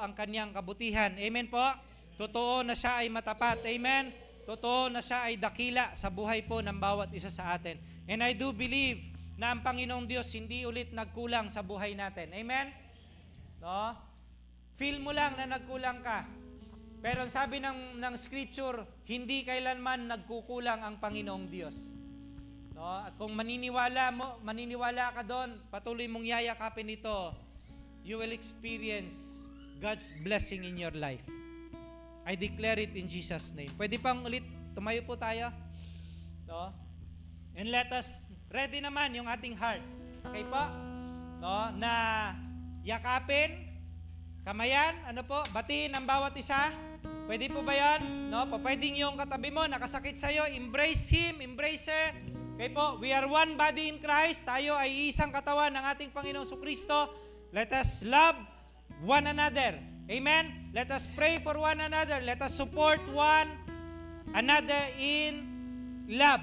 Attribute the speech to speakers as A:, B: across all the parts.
A: ang kanyang kabutihan. Amen po? Totoo na siya ay matapat. Amen? Totoo na siya ay dakila sa buhay po ng bawat isa sa atin. And I do believe na ang Panginoong Diyos hindi ulit nagkulang sa buhay natin. Amen? No? Feel mo lang na nagkulang ka. Pero ang sabi ng scripture, hindi kailanman nagkukulang ang Panginoong Diyos. No? At kung maniniwala ka doon, patuloy mong yayakapin ito, you will experience God's blessing in your life. I declare it in Jesus' name. Pwede pang ulit, tumayo po tayo. No? And let us, ready naman yung ating heart. Okay po? No? Na yakapin, kamayan, batiin ang bawat isa. Pwede po ba yan? No? Pwedeng yung katabi mo, nakasakit sa'yo, embrace him, embrace her. Okay po, we are one body in Christ. Tayo ay isang katawan ng ating Panginoong Kristo. Let us love one another. Amen? Let us pray for one another. Let us support one another in love.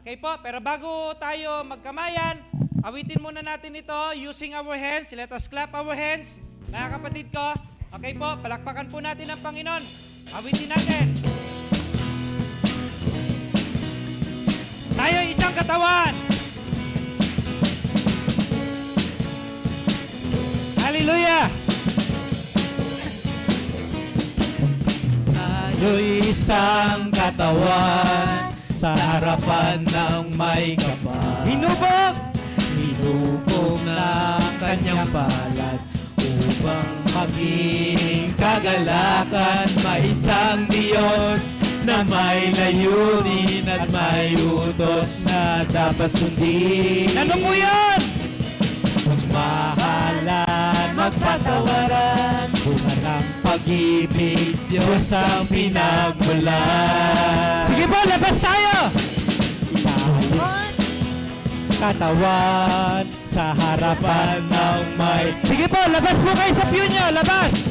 A: Okay po? Pero bago tayo magkamayan, awitin muna natin ito using our hands. Let us clap our hands. Mga kapatid ko, okay po? Palakpakan po natin ang Panginoon. Awitin natin. Tayo isang katawan. Hallelujah! Tayo'y isang katawan sa harapan ng may kapal. Hinubog na kanyang palad upang maging kagalakan. May isang Diyos na may layunin at may utos na dapat sundin. Ano po yan? Magmahalan, magpatawaran, bunga ng pag-ibig, Diyos ang pinagmulan. Sige po, labas tayo! Katawan sa harapan ng may... Sige po, labas po kayo sa pew nyo, labas!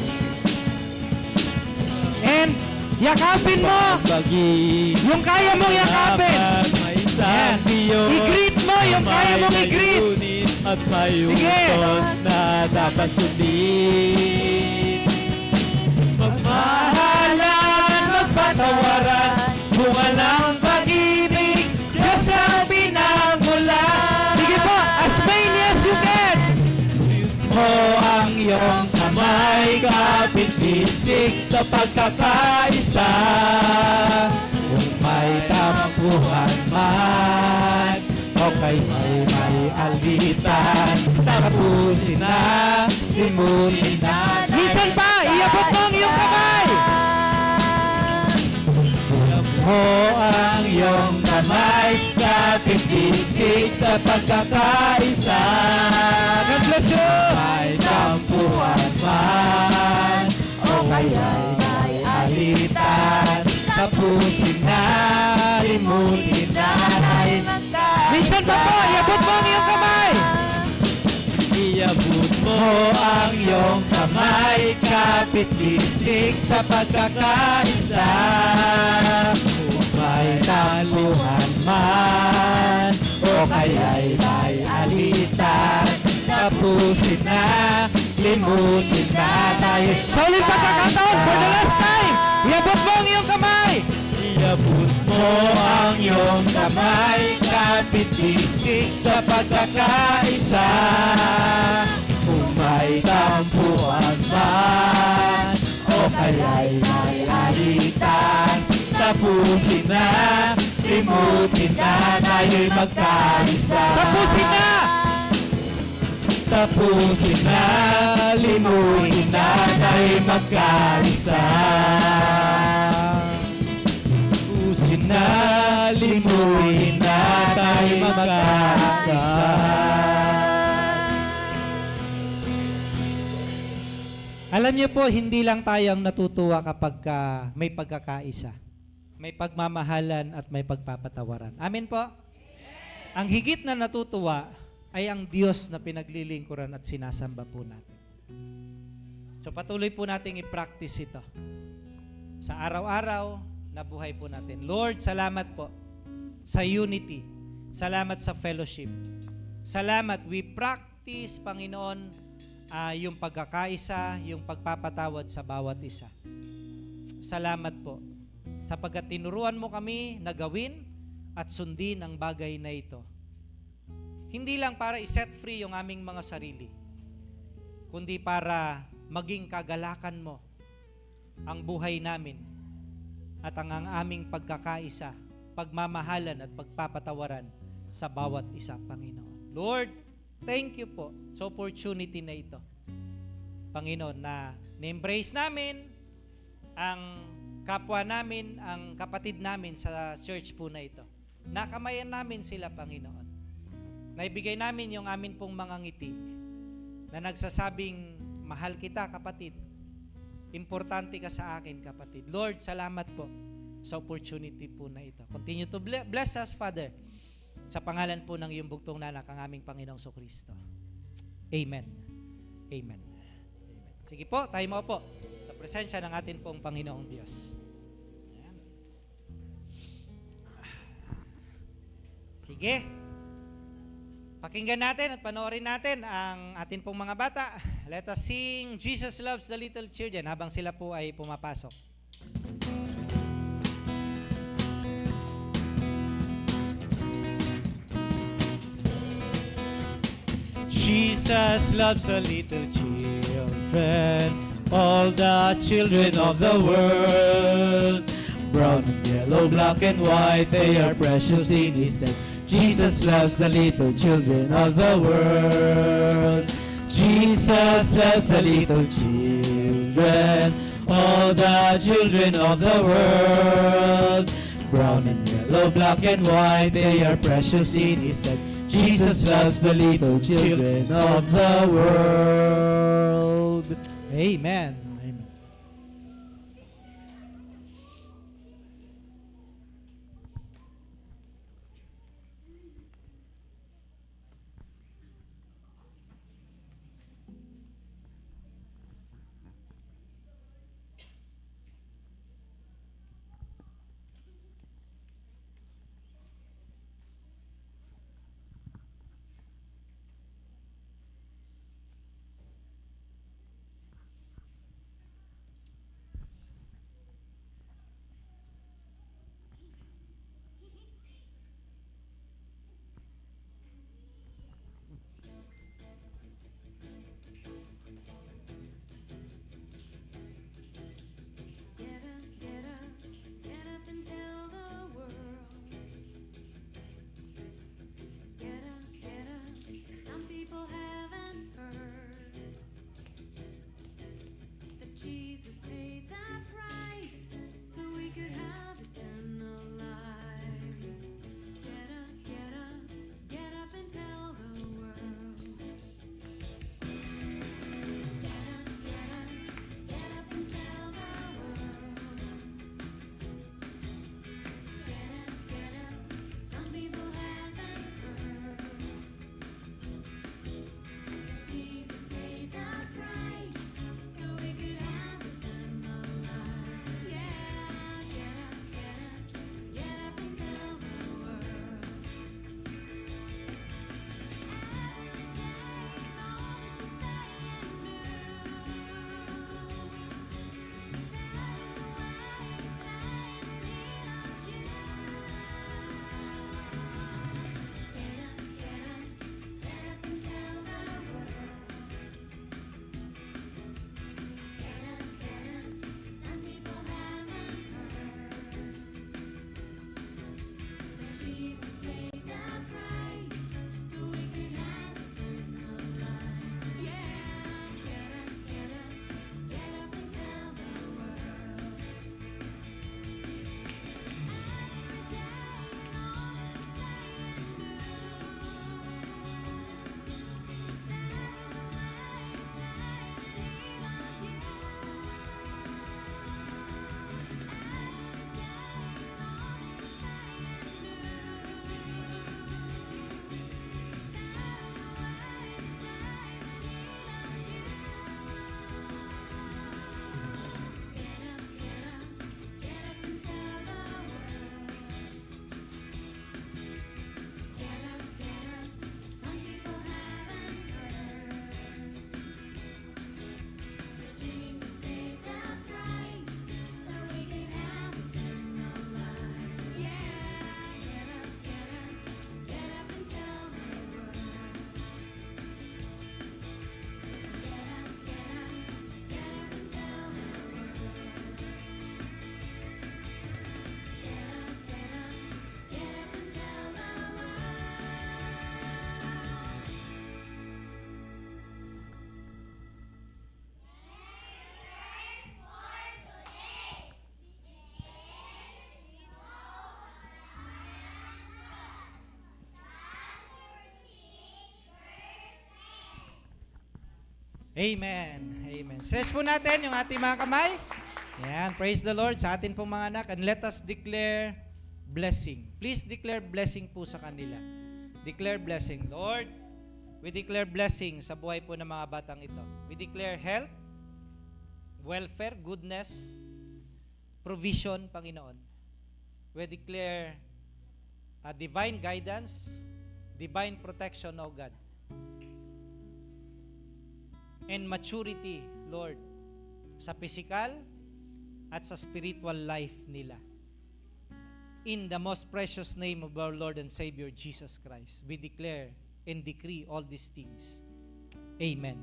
A: And yakapin mo! Yung kaya mong yakapin! Yan. I-greet mo yung kaya mong i-greet! At may utos na dapat sundin. Magmahalan, magpatawaran, bunga ng pag-ibig, Diyos ang pinagmulan. Sige po, as many as you can. Mo ang iyong kamay, kapit-bisig sa pagkakaisa. Kung may tampuhan man, o kay may alitan, tapusin na, limutin na. Minsan pa, iabot mo ang iyong kamay. Iabot mo ang iyong kamay, kapit-bisig sa pagkakaisa. God bless you. May tampuhan man, o kaya'y may alitan, tapusin na, limutin na. Minsan pa po, iabot mo ang iyong kamay. Iabot mo ang iyong kamay, kapit-bisig sa pagkakaisa. Kung may taluhan man, o kaya'y may alitan, tapusin na, limutin na tayo. Sa ulit pagkakataon, for the last time, iabot mo ang iyong kamay. Iabot mo ang iyong kamay, kapit-bisig sa pagkakaisa. Kung may tampuhan man, o kaya'y may alitan, tapusin na, limutin na, tayo'y magkaisa. Tapusin na! Tapusin na, limutin na, tayo'y magkaisa. Tapusin na, limutin na, tayo'y magkaisa. Alam niyo po, hindi lang tayong natutuwa kapag may pagkakaisa. May pagmamahalan at may pagpapatawaran. Amen po? Ang higit na natutuwa ay ang Diyos na pinaglilingkuran at sinasamba po natin. So patuloy po nating i-practice ito. Sa araw-araw na buhay po natin. Lord, salamat po sa unity. Salamat sa fellowship. Salamat, we practice, Panginoon, yung pagkakaisa, yung pagpapatawad sa bawat isa. Salamat po sapagkat tinuruan mo kami na gawin at sundin ang bagay na ito. Hindi lang para i-set free yung aming mga sarili, kundi para maging kagalakan mo ang buhay namin at ang aming pagkakaisa, pagmamahalan at pagpapatawaran sa bawat isa, Panginoon. Lord, thank you po sa opportunity na ito, Panginoon, na na-embrace namin ang kapwa namin, ang kapatid namin sa church po na ito. Nakamayan namin sila, Panginoon. Naibigay namin yung amin pong mga ngiti na nagsasabing, mahal kita, kapatid. Importante ka sa akin, kapatid. Lord, salamat po sa opportunity po na ito. Continue to bless us, Father, sa pangalan po ng iyong bugtong na anak, ang aming Panginoong Kristo. Amen. Amen. Amen. Sige po, tayo mo po sa presensya ng atin pong Panginoong Diyos. Ayan. Sige. Pakinggan natin at panoorin natin ang atin pong mga bata. Let us sing Jesus Loves the Little Children habang sila po ay pumapasok. Jesus loves the little children, all the children of the world. Brown and yellow, black and white, they are precious in His sight. Jesus loves the little children of the world. Jesus loves the little children, all the children of the world. Brown and yellow, black and white, they are precious in His sight. Jesus loves the little children of the world. Amen. Amen.
B: Jesus paid that price so we could have eternal life. Get up and tell the world. Get up and tell the world. Get up, some people haven't heard.
A: Amen. Amen. Stress po natin yung ating mga kamay. Yan. Praise the Lord sa atin pong mga anak. And let us declare blessing. Please declare blessing po sa kanila. Declare blessing. Lord, we declare blessing sa buhay po ng mga batang ito. We declare health, welfare, goodness, provision, Panginoon. We declare divine guidance, divine protection, O God. And maturity, Lord, sa physical at sa spiritual life nila. In the most precious name of our Lord and Savior, Jesus Christ, we declare and decree all these things. Amen.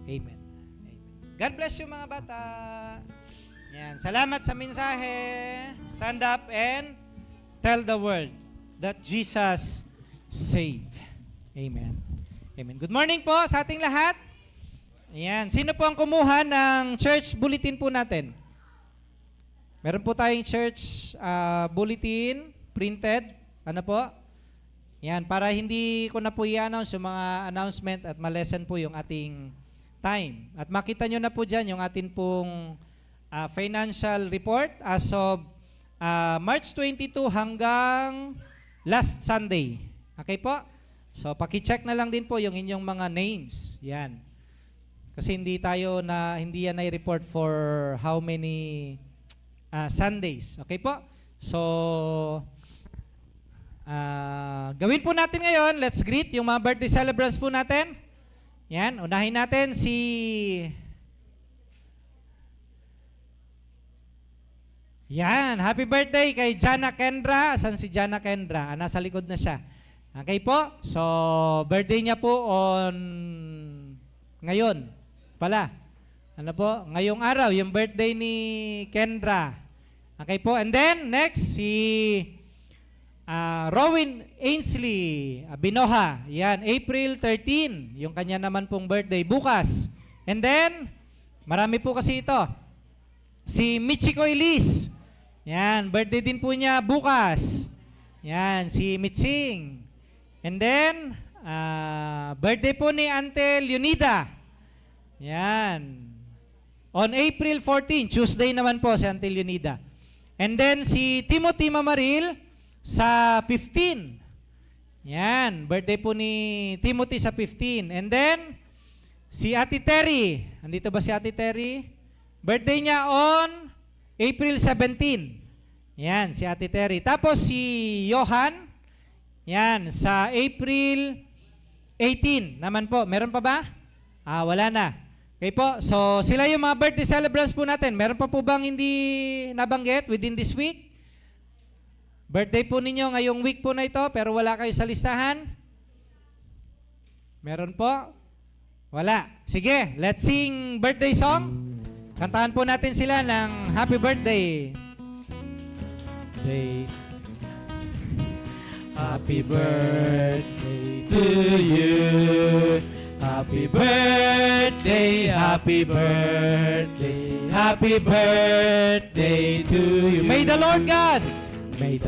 A: Amen. Amen. God bless you mga bata. Yan. Salamat sa mensahe. Stand up and tell the world that Jesus saved. Amen. Amen. Good morning po sa ating lahat. Ayan. Sino po ang kumuha ng church bulletin po natin? Meron po tayong church bulletin printed. Ano po? Yan. Para hindi ko na po i-announce yung mga announcement at malesen po yung ating time. At makita nyo na po dyan yung atin pong financial report as of March 22 hanggang last Sunday. Okay po? So, paki-check na lang din po yung inyong mga names. Yan. Kasi hindi yan na-report for how many Sundays. Okay po? So, gawin po natin ngayon. Let's greet yung mga birthday celebrants po natin. Yan. Unahin natin si yan. Happy birthday kay Jana Kendra. Saan si Jana Kendra? Nasa likod na siya. Okay po? So, birthday niya po on ngayon pala. Ano po? Ngayong araw, yung birthday ni Kendra. Okay po? And then, next, si Rowan Ainsley Binoha. Yan, April 13. Yung kanya naman pong birthday bukas. And then, marami po kasi ito. Si Michiko Elise. Yan, birthday din po niya bukas. Yan, si Mitsing. And then, birthday po ni Ante Leonida. Yan. On April 14, Tuesday naman po si Ante Leonida. And then, si Timothy Mamaril sa 15. Yan, birthday po ni Timothy sa 15. And then, si Ate Terry. Andito ba si Ate Terry? Birthday niya on April 17. Yan, si Ate Terry. Tapos si Johan, yan, sa April 18 naman po. Meron pa ba? Wala na. Okay po, so sila yung mga birthday celebrants po natin. Meron pa po bang hindi nabanggit within this week? Birthday po ninyo ngayong week po na ito, pero wala kayo sa listahan? Meron po? Wala. Sige, let's sing birthday song. Kantahan po natin sila ng happy birthday. Happy birthday to you. Happy birthday, happy birthday, happy birthday to you. May the Lord God bless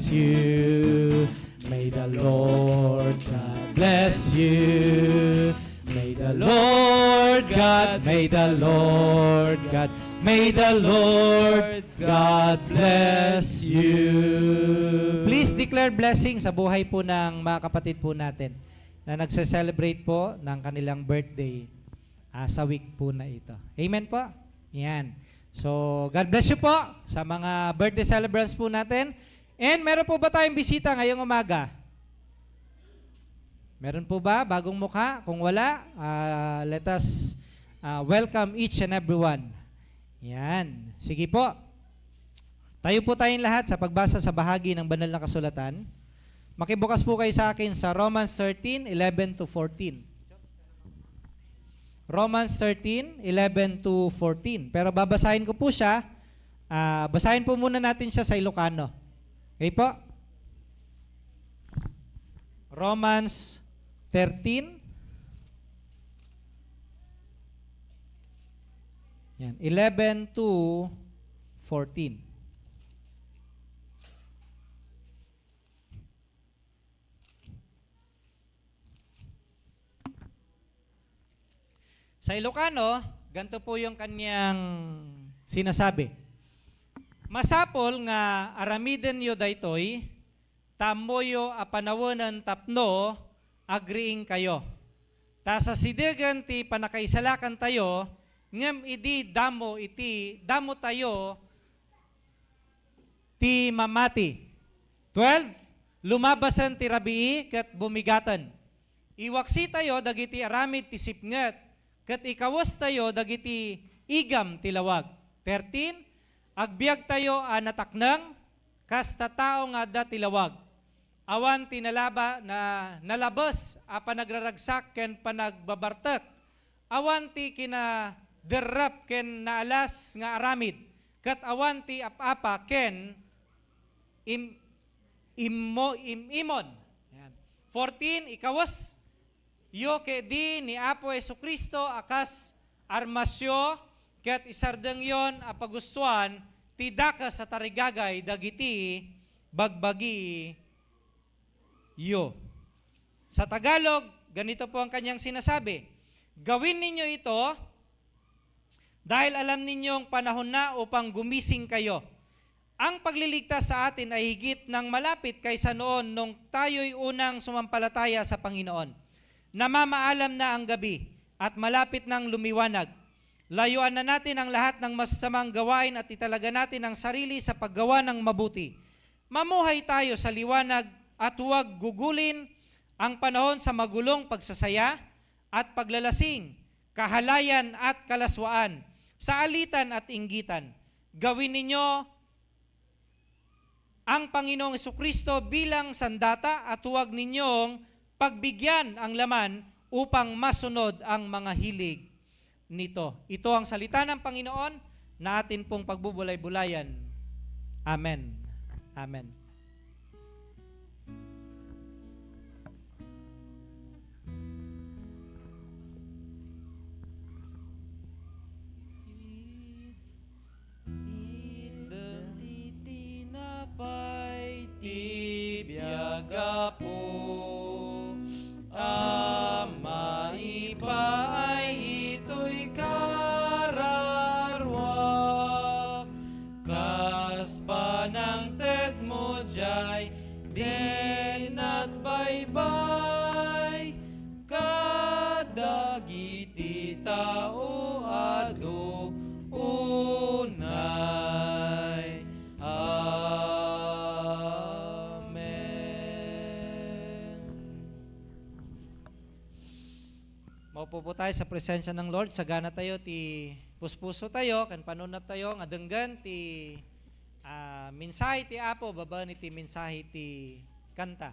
A: you. May the Lord God bless you. May the Lord God, may the Lord God, may the Lord God bless you. Please declare blessing sa buhay po ng mga kapatid po natin na nagse-celebrate po ng kanilang birthday sa week po na ito. Amen po? Yan. So, God bless you po sa mga birthday celebrants po natin. And meron po ba tayong bisita ngayong umaga? Meron po ba? Bagong mukha? Kung wala, let us welcome each and everyone. Yan. Sige po. Tayo po tayong lahat sa pagbasa sa bahagi ng banal na kasulatan. Makibukas po kayo sa akin sa Romans 13:11 to 14. Romans 13:11 to 14. Pero babasahin ko po siya. Basahin po muna natin siya sa Ilocano. Okay po? Romans 13. Yan, 11 to 14. Sa Ilocano, ganito po yung kanyang sinasabi. Masapol nga aramiden yo daytoy, tamoyo apanawanan tapno, agreeing kayo. Ta sa sidegan ti panakaisalakan tayo, ngem idi damo tayo ti mamati. 12, lumabasan ti rabii ket bumigatan. Iwaksi tayo dagiti aramid ti sipnget, ket ikawas tayo dagiti igam ti lawag. 13, agbiag tayo a nataknang, kas tatao nga da ti lawag. Awan ti nalabas a panagraragsak ken panagbabartek. Awan ti kina derrap ken naalas nga aramid. Ket awan ti apapa ken imon. Yan. 14, ikawas yo ke di ni Apo Jesucristo akas armasyo ket isardeng yon a pagustuhan ti daka sa tarigagay dagiti bagbagi yo. Sa Tagalog, ganito po ang kanyang sinasabi. Gawin ninyo ito dahil alam ninyong panahon na upang gumising kayo. Ang pagliligtas sa atin ay higit ng malapit kaysa noon nung tayo'y unang sumampalataya sa Panginoon. Namamaalam na ang gabi at malapit nang lumiwanag. Layuan na natin ang lahat ng masasamang gawain at italaga natin ang sarili sa paggawa ng mabuti. Mamuhay tayo sa liwanag at huwag gugulin ang panahon sa magulong pagsasaya at paglalasing, kahalayan at kalaswaan, sa alitan at inggitan. Gawin ninyo ang Panginoong Jesucristo bilang sandata at huwag ninyong pagbigyan ang laman upang masunod ang mga hilig nito. Ito ang salita ng Panginoon na atin pong pagbubulay-bulayan. Amen. Amen. Tibiaga po ama ipaay ito'y kararwa kas panang ted mo jay din at baybay kadagiti tao ado unay. Maupo po tayo sa presensya ng Lord. Sagana tayo ti puspuso tayo, kan panunat tayo, nga denggan ti mensahe ti Apo, baba ni ti mensahe ti kanta.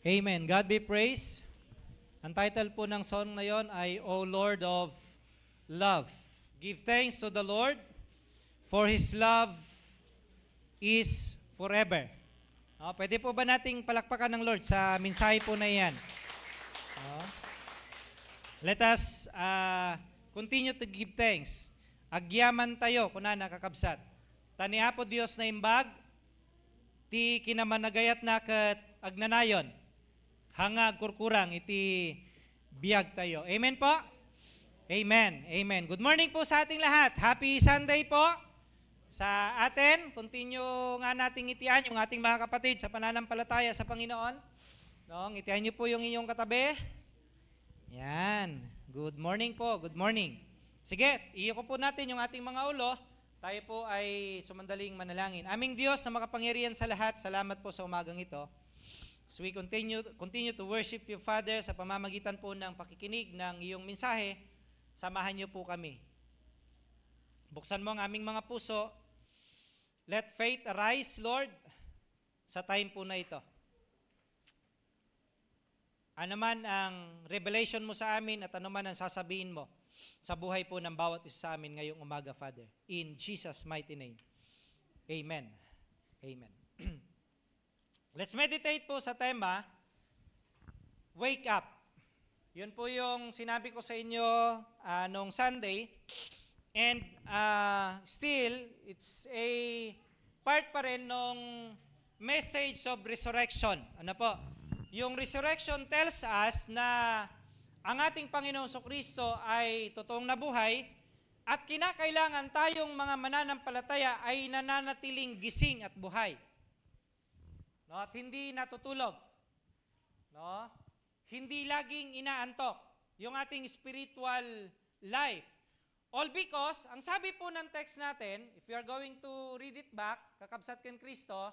A: Amen. God be praised. Ang title po ng song na yon ay O Lord of Love. Give thanks to the Lord, for His love is forever. Pwede po ba nating palakpakan ng Lord sa mensahe po na iyan? Let us continue to give thanks. Agyaman tayo, kuna nakakabsat. Taniha po Diyos na imbag, ti kinamanagayat na kat agnanayon. Hangag kurkurang iti biyag tayo. Amen po? Amen. Amen. Good morning po sa ating lahat. Happy Sunday po sa atin. Continue nga nating itian yung ating mga kapatid sa pananampalataya sa Panginoon. No, itian niyo po yung inyong katabi. Yan. Good morning po. Good morning. Sige, iyoko po natin yung ating mga ulo. Tayo po ay sumandaling manalangin. Aming Diyos na makapangyarihan sa lahat, salamat po sa umagang ito. So we continue to worship you, Father, sa pamamagitan po ng pakikinig ng iyong mensahe. Samahan niyo po kami. Buksan mo ang aming mga puso. Let faith arise, Lord, sa time po na ito. Ano man ang revelation mo sa amin at ano man ang sasabihin mo sa buhay po ng bawat isa sa amin ngayong umaga, Father. In Jesus' mighty name. Amen. Amen. Let's meditate po sa tema, Wake Up. Yun po yung sinabi ko sa inyo nung Sunday. And still, it's a part pa rin nung message of resurrection. Ano po? Yung resurrection tells us na ang ating Panginoong Kristo ay totoong nabuhay at kinakailangan tayong mga mananampalataya ay nananatiling gising at buhay. No, at hindi natutulog. No? Hindi laging inaantok yung ating spiritual life. All because, ang sabi po ng text natin, if you are going to read it back, kakabsat ken Kristo,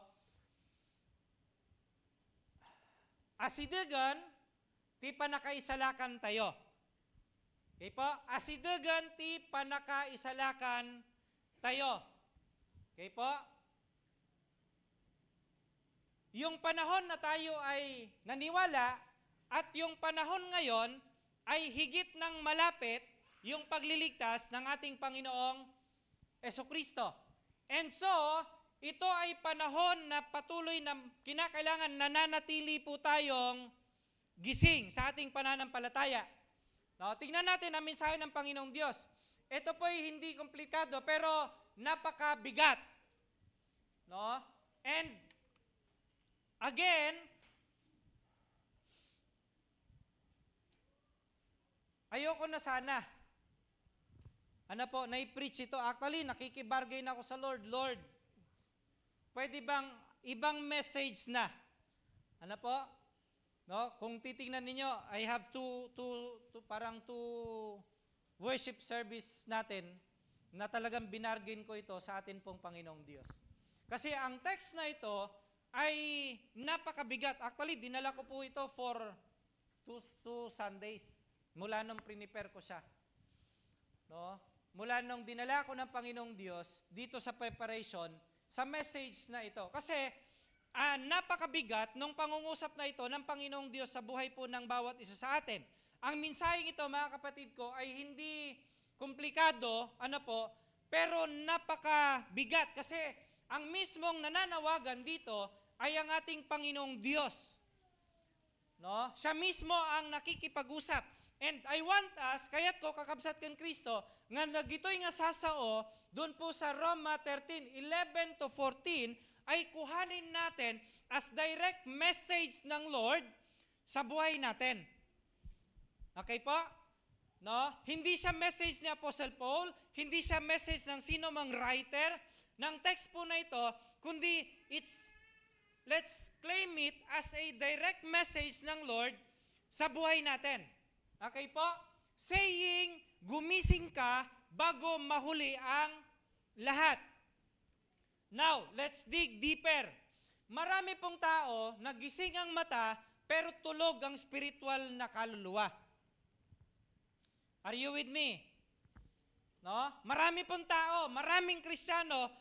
A: asidegan, ti panakaisalakan tayo. Okay po? Asidegan, ti panakaisalakan tayo. Okay po? Yung panahon na tayo ay naniwala at yung panahon ngayon ay higit ng malapit yung pagliligtas ng ating Panginoong Jesucristo. And so, ito ay panahon na patuloy na kinakailangan nananatili po tayong gising sa ating pananampalataya. No, tingnan natin ang mensahe ng Panginoong Diyos. Ito po ay hindi komplikado pero napakabigat. No? And again, ayoko na sana. Ano po, na-preach ito. Actually, nakikibargain ako sa Lord. Lord, pwede bang ibang message na? Ano po? No, kung titingnan ninyo, I have to worship service natin na talagang binargain ko ito sa atin pong Panginoong Diyos. Kasi ang text na ito ay napakabigat. Actually, dinala ko po ito for two Sundays. Mula nung prepare ko siya. No? Mula nung dinala ko ng Panginoong Diyos dito sa preparation, sa message na ito. Kasi napakabigat nung pangungusap na ito ng Panginoong Diyos sa buhay po ng bawat isa sa atin. Ang mensaheng ito, mga kapatid ko, ay hindi komplikado, pero napakabigat. Kasi ang mismong nananawagan dito ay ang ating Panginoong Diyos. No? Siya mismo ang nakikipag-usap. And I want us, kaya't ko kakabsat ken Kristo, nga nagitoy nga sasao, doon po sa Roma 13:11-14, ay kuhanin natin as direct message ng Lord sa buhay natin. Okay po? No? Hindi siya message ni Apostle Paul, hindi siya message ng sino mang writer ng text po na ito, kundi let's claim it as a direct message ng Lord sa buhay natin. Okay po? Saying, gumising ka bago mahuli ang lahat. Now, let's dig deeper. Marami pong tao, nagising ang mata, pero tulog ang spiritual na kaluluwa. Are you with me? No? Marami pong tao, maraming Kristiyano,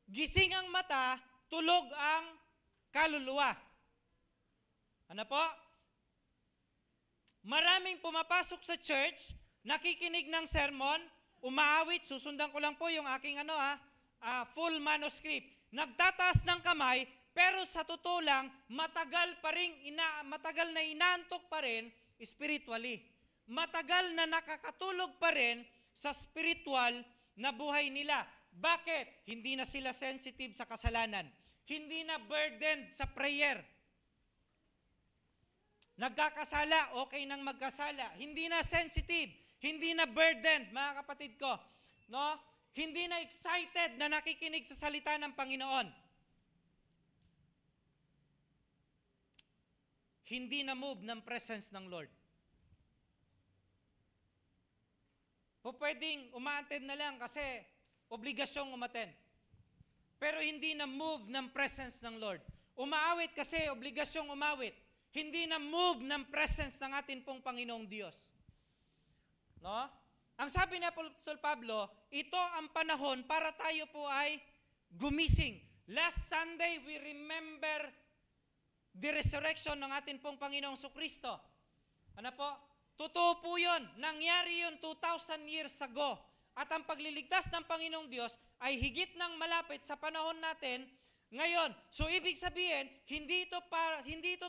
A: gising ang mata, tulog ang kaluluwa. Ano po? Maraming pumapasok sa church, nakikinig ng sermon, umaawit, susundan ko lang po yung aking full manuscript. Nagtataas ng kamay, pero sa totoo lang, matagal na inaantok pa rin spiritually. Matagal na nakakatulog pa rin sa spiritual na buhay nila. Bakit? Hindi na sila sensitive sa kasalanan. Hindi na burdened sa prayer. Nagkakasala, okay nang magkasala. Hindi na sensitive, hindi na burdened, mga kapatid ko. No? Hindi na excited na nakikinig sa salita ng Panginoon. Hindi na move ng presence ng Lord. Pwedeng uma-attend na lang kasi obligasyong umattend. Pero hindi na move ng presence ng Lord. Umaawit kasi obligasyong umawit. Hindi na move ng presence ng atin pong Panginoong Diyos. No? Ang sabi ni Apostol Pablo, ito ang panahon para tayo po ay gumising. Last Sunday, we remember the resurrection ng atin pong Panginoong Kristo. Ano po? Totoo po yun. Nangyari yun 2,000 years ago. At ang pagliligtas ng Panginoong Diyos ay higit ng malapit sa panahon natin ngayon. So ibig sabihin, hindi ito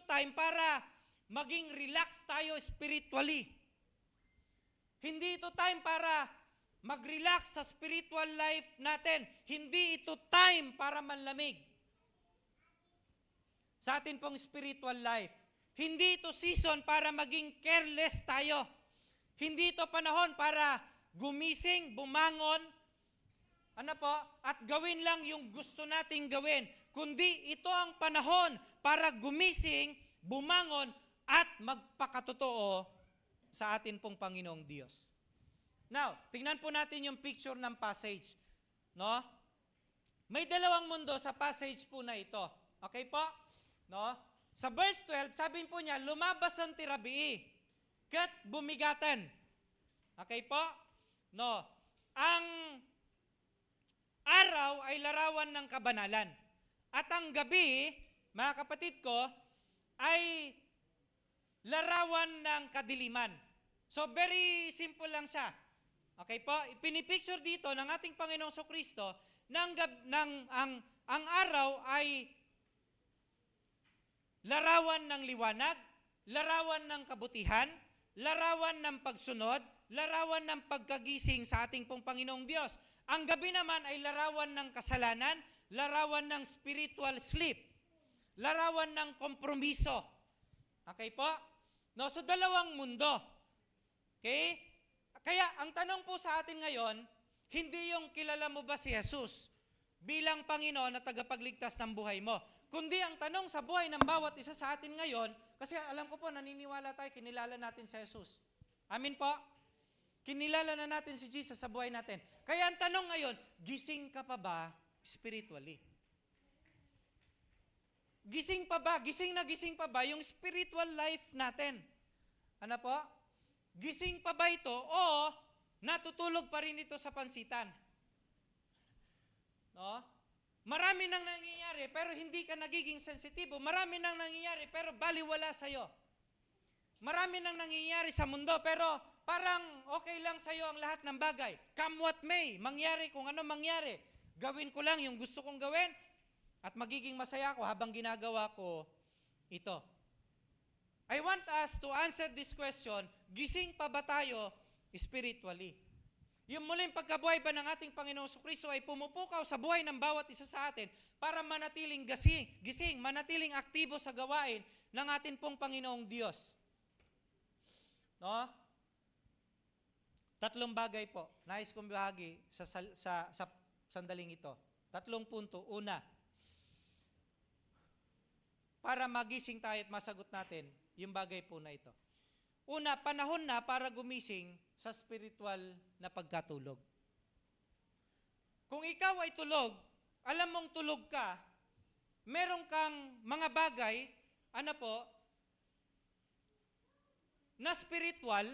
A: time para maging relax tayo spiritually. Hindi ito time para mag-relax sa spiritual life natin. Hindi ito time para manlamig sa atin pong spiritual life. Hindi ito season para maging careless tayo. Hindi ito panahon para gumising, bumangon, at gawin lang yung gusto nating gawin. Kundi ito ang panahon para gumising, bumangon, at magpakatotoo sa atin pong Panginoong Diyos. Now, tingnan po natin yung picture ng passage. No? May dalawang mundo sa passage po na ito. Okay po? No? Sa verse 12, sabi po niya, lumabas ang tirabii, kat bumigatan. Okay po? No. Ang araw ay larawan ng kabanalan. At ang gabi, mga kapatid ko, ay larawan ng kadiliman. So very simple lang siya. Okay po? Pinipicture dito ng ating Panginoong Kristo ang araw ay larawan ng liwanag, larawan ng kabutihan, larawan ng pagsunod, larawan ng pagkagising sa ating pong Panginoong Diyos. Ang gabi naman ay larawan ng kasalanan, larawan ng spiritual sleep, larawan ng kompromiso. Okay po? No, so dalawang mundo. Okay? Kaya ang tanong po sa atin ngayon, hindi yung kilala mo ba si Jesus bilang Panginoon na tagapagligtas ng buhay mo. Kundi ang tanong sa buhay ng bawat isa sa atin ngayon, kasi alam ko po, naniniwala tayo, kinilala natin si Jesus. Amin po? Kinilala na natin si Jesus sa buhay natin. Kaya ang tanong ngayon, gising ka pa ba spiritually? Gising pa ba? Gising pa ba yung spiritual life natin? Ano po? Gising pa ba ito o natutulog pa rin ito sa pansitan? No? Marami nang nangyayari pero hindi ka nagiging sensitibo. Marami nang nangyayari pero baliwala sa'yo. Marami nang nangyayari sa mundo pero parang okay lang sa'yo ang lahat ng bagay. Come what may, mangyari kung ano mangyari. Gawin ko lang yung gusto kong gawin at magiging masaya ako habang ginagawa ko ito. I want us to answer this question, gising pa ba tayo spiritually? Yung muling pagkabuhay ba ng ating Panginoong Kristo ay pumupukaw sa buhay ng bawat isa sa atin para manatiling gising, manatiling aktibo sa gawain ng ating pong Panginoong Diyos. No? Tatlong bagay po, nais kong bahagi sa sandaling ito. Tatlong punto. Una, para magising tayo at masagot natin yung bagay po na ito. Una, panahon na para gumising sa spiritual na pagkatulog. Kung ikaw ay tulog, alam mong tulog ka, meron kang mga bagay, na spiritual,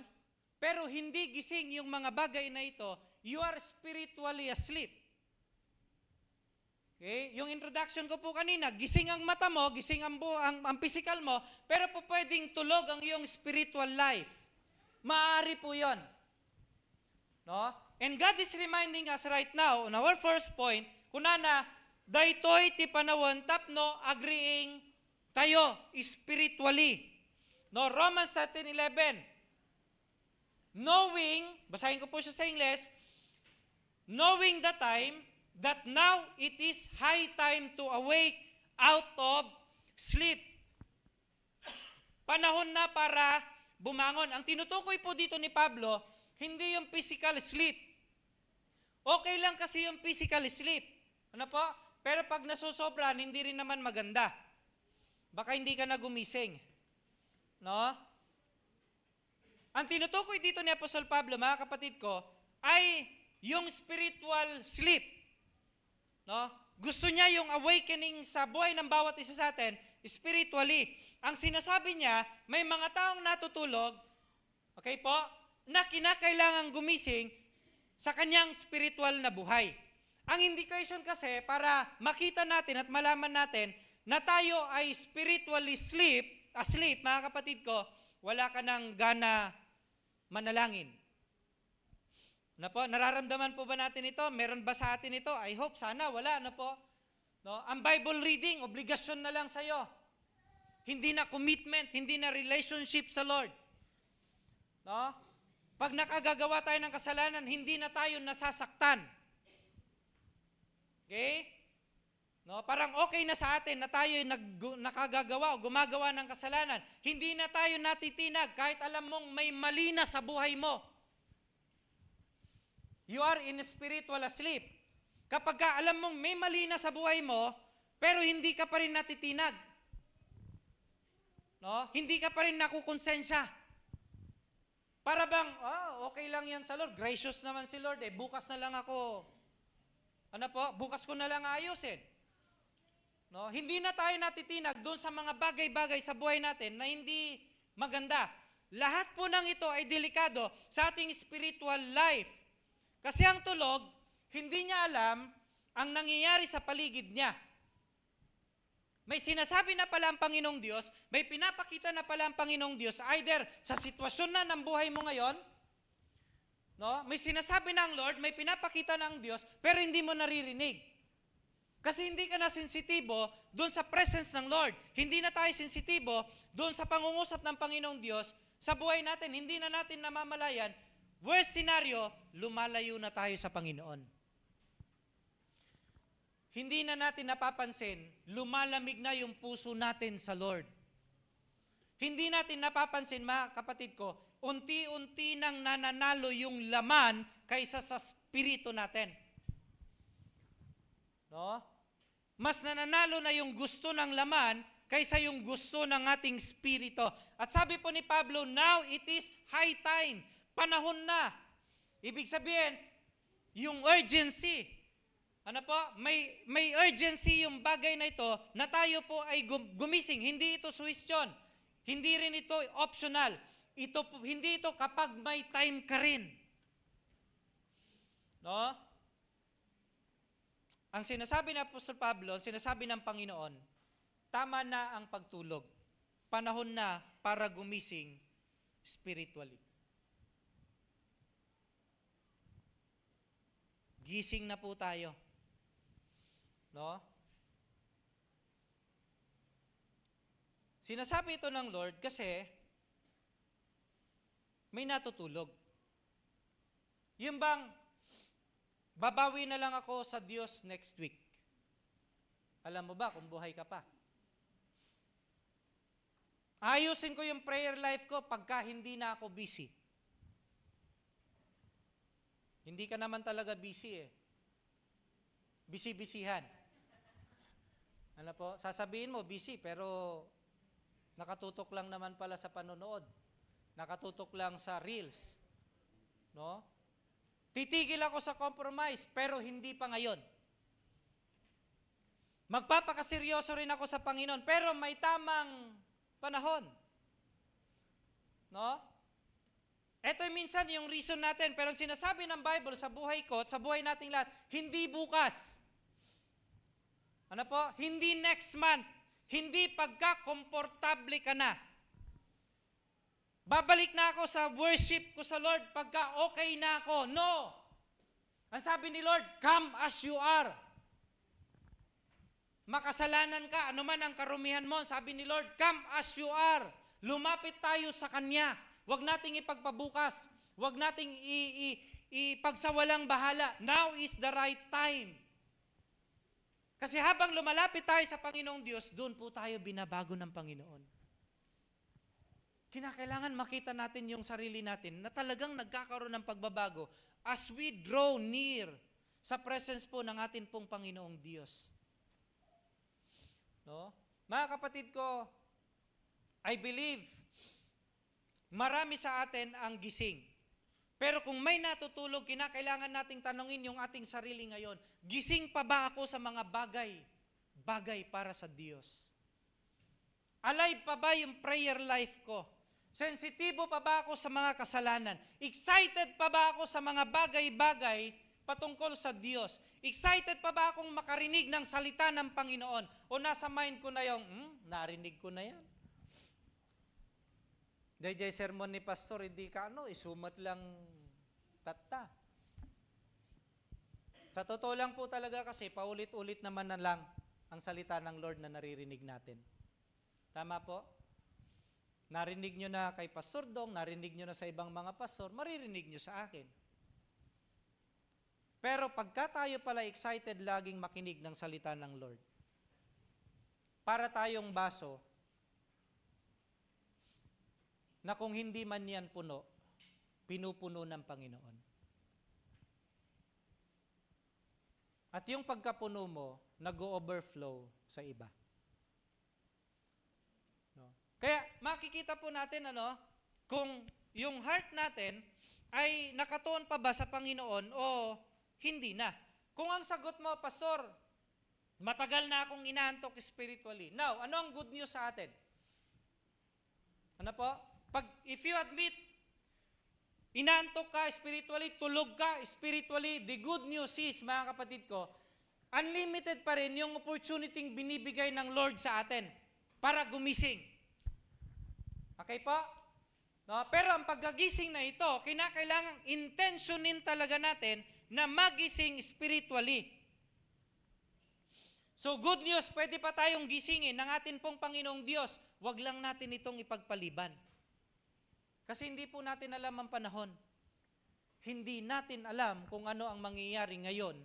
A: pero hindi gising yung mga bagay na ito, you are spiritually asleep. Okay? Yung introduction ko po kanina, gising ang mata mo, gising ang physical mo, pero po pwedeng tulog ang iyong spiritual life. Maaari po yon. No? And God is reminding us right now, on our first point, kunana, daytoy ti panawon tapno agreeing tayo spiritually. No, Romans 13:11. Knowing, basahin ko po siya sa English, knowing the time that now it is high time to awake out of sleep. Panahon na para bumangon. Ang tinutukoy po dito ni Pablo, hindi yung physical sleep. Okay lang kasi yung physical sleep. Ano po? Pero pag nasusobran, hindi rin naman maganda. Baka hindi ka na gumising. No? Ang tinutukoy dito ni Apostol Pablo, mga kapatid ko, ay yung spiritual sleep. No? Gusto niya yung awakening sa buhay ng bawat isa sa atin, spiritually. Ang sinasabi niya, may mga taong natutulog, okay po, na kinakailangang gumising sa kanyang spiritual na buhay. Ang indication kasi, para makita natin at malaman natin na tayo ay spiritually asleep, mga kapatid ko, wala ka ng gana manalangin. Na po, nararamdaman po ba natin ito? Meron ba sa atin ito? I hope, sana, wala na po. No? Ang Bible reading, obligasyon na lang sa'yo. Hindi na commitment, hindi na relationship sa Lord. No? Pag nakagagawa tayo ng kasalanan, hindi na tayo nasasaktan. Okay? No? Parang okay na sa atin na tayo nakagagawa o gumagawa ng kasalanan. Hindi na tayo natitinag kahit alam mong may mali na sa buhay mo. You are in spiritual asleep. Kapag alam mong may mali na sa buhay mo, pero hindi ka pa rin natitinag. No? Hindi ka pa rin nakukonsensya. Para bang, okay lang yan sa Lord. Gracious naman si Lord. Bukas na lang ako. Bukas ko na lang ayusin. No? Hindi na tayo natitinag doon sa mga bagay-bagay sa buhay natin na hindi maganda. Lahat po ng ito ay delikado sa ating spiritual life. Kasi ang tulog, hindi niya alam ang nangyayari sa paligid niya. May sinasabi na pala ang Panginoong Diyos, may pinapakita na pala ang Panginoong Diyos, either sa sitwasyon na ng buhay mo ngayon, no? May sinasabi na ang Lord, may pinapakita na ang Diyos, pero hindi mo naririnig. Kasi hindi ka na sensitibo doon sa presence ng Lord. Hindi na tayo sensitibo doon sa pangungusap ng Panginoong Diyos sa buhay natin. Hindi na natin namamalayan. Worst scenario, lumalayo na tayo sa Panginoon. Hindi na natin napapansin, lumalamig na yung puso natin sa Lord. Hindi natin napapansin, mga kapatid ko, unti-unti nang nananalo yung laman kaysa sa spirito natin. No? Mas nananalo na yung gusto ng laman kaysa yung gusto ng ating spirito. At sabi po ni Pablo, now it is high time. Panahon na. Ibig sabihin, yung urgency. Ano po? May urgency yung bagay na ito na tayo po ay gumising. Hindi ito suwestyon. Hindi rin ito optional. Hindi ito kapag may time ka rin. No? Ang sinasabi ng Apostol Pablo, ang sinasabi ng Panginoon, tama na ang pagtulog. Panahon na para gumising spiritually. Gising na po tayo. No? Sinasabi ito ng Lord kasi may natutulog. Yung bang, babawi na lang ako sa Diyos next week. Alam mo ba kung buhay ka pa? Ayusin ko yung prayer life ko pagka hindi na ako busy. Hindi ka naman talaga busy eh. Busy-busyhan. Ano po? Sasabihin mo, busy, pero nakatutok lang naman pala sa panonood. Nakatutok lang sa reels. No? Titigil ako sa compromise, pero hindi pa ngayon. Magpapakaseryoso rin ako sa Panginoon, pero may tamang panahon. No? Ito minsan yung reason natin, pero ang sinasabi ng Bible sa buhay ko at sa buhay nating lahat, hindi bukas. Ano po? Hindi next month. Hindi pagka komportable ka na. Babalik na ako sa worship ko sa Lord pagka okay na ako. No! Ang sabi ni Lord, come as you are. Makasalanan ka, ano man ang karumihan mo, sabi ni Lord, come as you are. Lumapit tayo sa Kanya. Huwag nating ipagpabukas. Huwag nating ipagsawalang bahala. Now is the right time. Kasi habang lumalapit tayo sa Panginoong Diyos, doon po tayo binabago ng Panginoon. Kinakailangan makita natin yung sarili natin na talagang nagkakaroon ng pagbabago as we draw near sa presence po ng atin pong Panginoong Diyos. No? Mga kapatid ko, I believe marami sa atin ang gising. Pero kung may natutulog, kinakailangan nating tanongin yung ating sarili ngayon, gising pa ba ako sa mga bagay para sa Diyos? Alive pa ba yung prayer life ko? Sensitibo pa ba ako sa mga kasalanan? Excited pa ba ako sa mga bagay-bagay patungkol sa Diyos? Excited pa ba akong makarinig ng salita ng Panginoon? O nasa mind ko na yung, narinig ko na yan. Dahil sermon ni Pastor, hindi ka isumat lang tatta. Sa totoo lang po talaga kasi, paulit-ulit naman na lang ang salita ng Lord na naririnig natin. Tama po? Narinig nyo na kay Pastor Dong, narinig nyo na sa ibang mga pastor, maririnig nyo sa akin. Pero pagka tayo pala excited laging makinig ng salita ng Lord, para tayong baso, na kung hindi man yan puno, pinupuno ng Panginoon. At yung pagkapuno mo, nag-overflow sa iba. No? Kaya makikita po natin kung yung heart natin ay nakatuon pa ba sa Panginoon o hindi na. Kung ang sagot mo, Pastor, matagal na akong inaantok spiritually. Now, ano ang good news sa atin? Ano po? If you admit, inaantok ka spiritually, tulog ka spiritually, the good news is, mga kapatid ko, unlimited pa rin yung opportunity binibigay ng Lord sa atin para gumising. Okay po? No? Pero ang pagkagising na ito, kinakailangan intentionin talaga natin na magising spiritually. So good news, pwede pa tayong gisingin ng atin pong Panginoong Diyos. Huwag lang natin itong ipagpaliban. Kasi hindi po natin alam ang panahon. Hindi natin alam kung ano ang mangyayari ngayon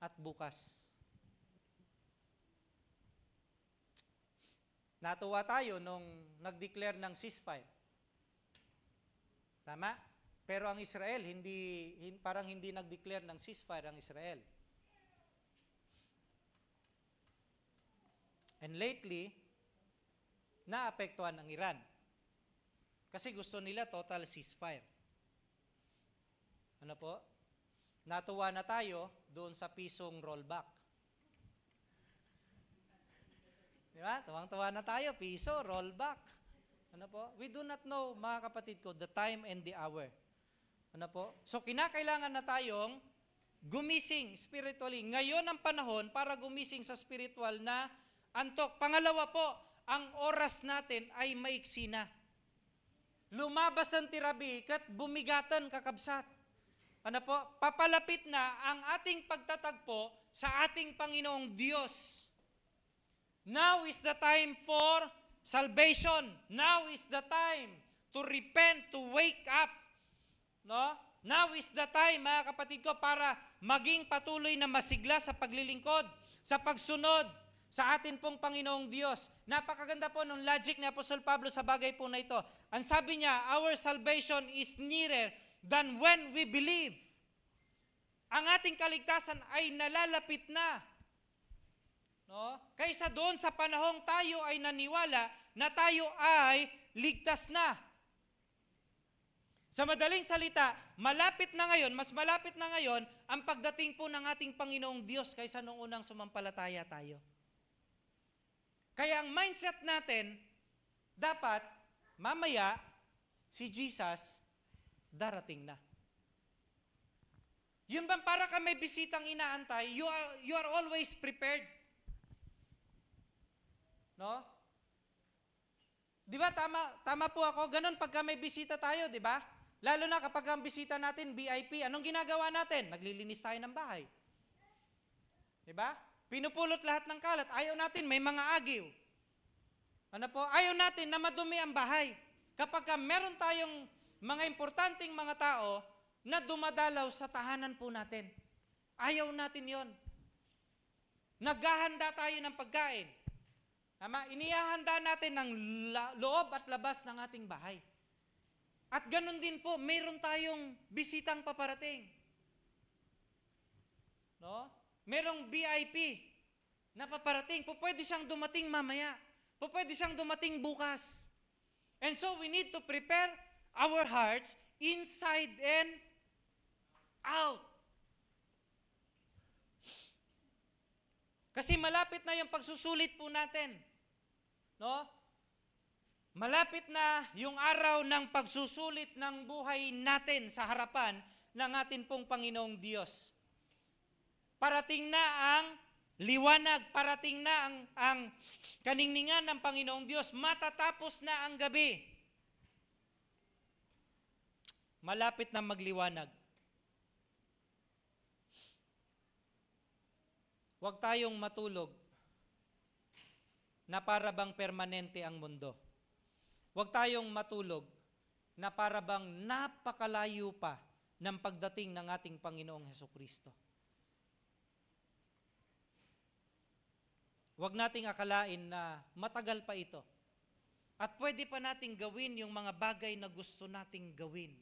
A: at bukas. Natuwa tayo nung nag-declare ng ceasefire. Tama? Pero ang Israel, parang hindi nag-declare ng ceasefire ang Israel. And lately, naapektuhan ang Iran. Kasi gusto nila total ceasefire. Ano po? Natuwa na tayo doon sa pisong rollback. Di ba? Tuwang-tuwa na tayo, piso, rollback. Ano po? We do not know, mga kapatid ko, the time and the hour. Ano po? So, kinakailangan na tayong gumising spiritually. Ngayon ang panahon para gumising sa spiritual na antok. Pangalawa po, ang oras natin ay maiksi na. Lumabas ang tirabik at bumigatan kakabsat. Ano po? Papalapit na ang ating pagtatagpo sa ating Panginoong Diyos. Now is the time for salvation. Now is the time to repent, to wake up. No? Now is the time, mga kapatid ko, para maging patuloy na masigla sa paglilingkod, sa pagsunod sa atin pong Panginoong Diyos. Napakaganda po ng logic ni Apostol Pablo sa bagay po na ito. Ang sabi niya, our salvation is nearer than when we believe. Ang ating kaligtasan ay nalalapit na. No? Kaysa doon sa panahong tayo ay naniwala na tayo ay ligtas na. Sa madaling salita, malapit na ngayon, mas malapit na ngayon ang pagdating po ng ating Panginoong Diyos kaysa nung unang sumampalataya tayo. Kaya ang mindset natin, dapat mamaya si Jesus darating na. Yun bang para ka may bisitang inaantay, you are always prepared. No? Di ba, tama po ako? Ganon pagka may bisita tayo, di ba? Lalo na kapag ang bisita natin, VIP, anong ginagawa natin? Naglilinis tayo ng bahay. Di ba? Pinupulot lahat ng kalat. Ayaw natin, may mga agiw. Ano po? Ayaw natin na madumi ang bahay. Kapag meron tayong mga importanteng mga tao na dumadalaw sa tahanan po natin. Ayaw natin yon. Naghahanda tayo ng pagkain. Tama? Inihahanda natin ng loob at labas ng ating bahay. At ganun din po, mayroon tayong bisitang paparating. No? Merong VIP na paparating. Pwede siyang dumating mamaya. Pwede siyang dumating bukas. And so we need to prepare our hearts inside and out. Kasi malapit na yung pagsusulit po natin. No? Malapit na yung araw ng pagsusulit ng buhay natin sa harapan ng atin pong Panginoong Diyos. Parating na ang liwanag, parating na ang kaningningan ng Panginoong Diyos, matatapos na ang gabi. Malapit na magliwanag. Huwag tayong matulog na para bang permanente ang mundo. Huwag tayong matulog na para bang napakalayo pa ng pagdating ng ating Panginoong Hesukristo. Huwag nating akalain na matagal pa ito. At pwede pa nating gawin yung mga bagay na gusto nating gawin.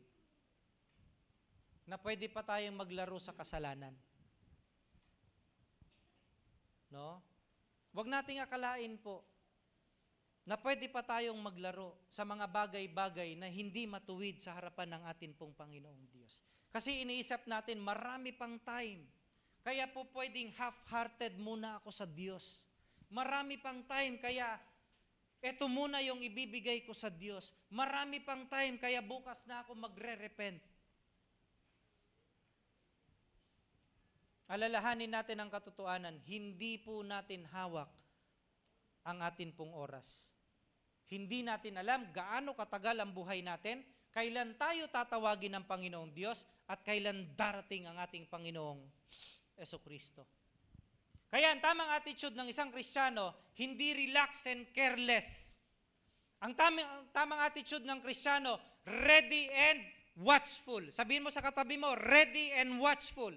A: Na pwede pa tayong maglaro sa kasalanan. No? Huwag nating akalain po na pwede pa tayong maglaro sa mga bagay-bagay na hindi matuwid sa harapan ng atin pong Panginoong Diyos. Kasi iniisip natin, marami pang time. Kaya po pwedeng half-hearted muna ako sa Diyos. Marami pang time, kaya eto muna yung ibibigay ko sa Diyos. Marami pang time, kaya bukas na ako magre-repent. Alalahanin natin ang katotohanan, hindi po natin hawak ang atin pong oras. Hindi natin alam gaano katagal ang buhay natin, kailan tayo tatawagin ng Panginoong Diyos, at kailan darating ang ating Panginoong Hesukristo. Kaya ang tamang attitude ng isang Kristiyano, hindi relax and careless. Ang tamang attitude ng Kristiyano, ready and watchful. Sabihin mo sa katabi mo, ready and watchful.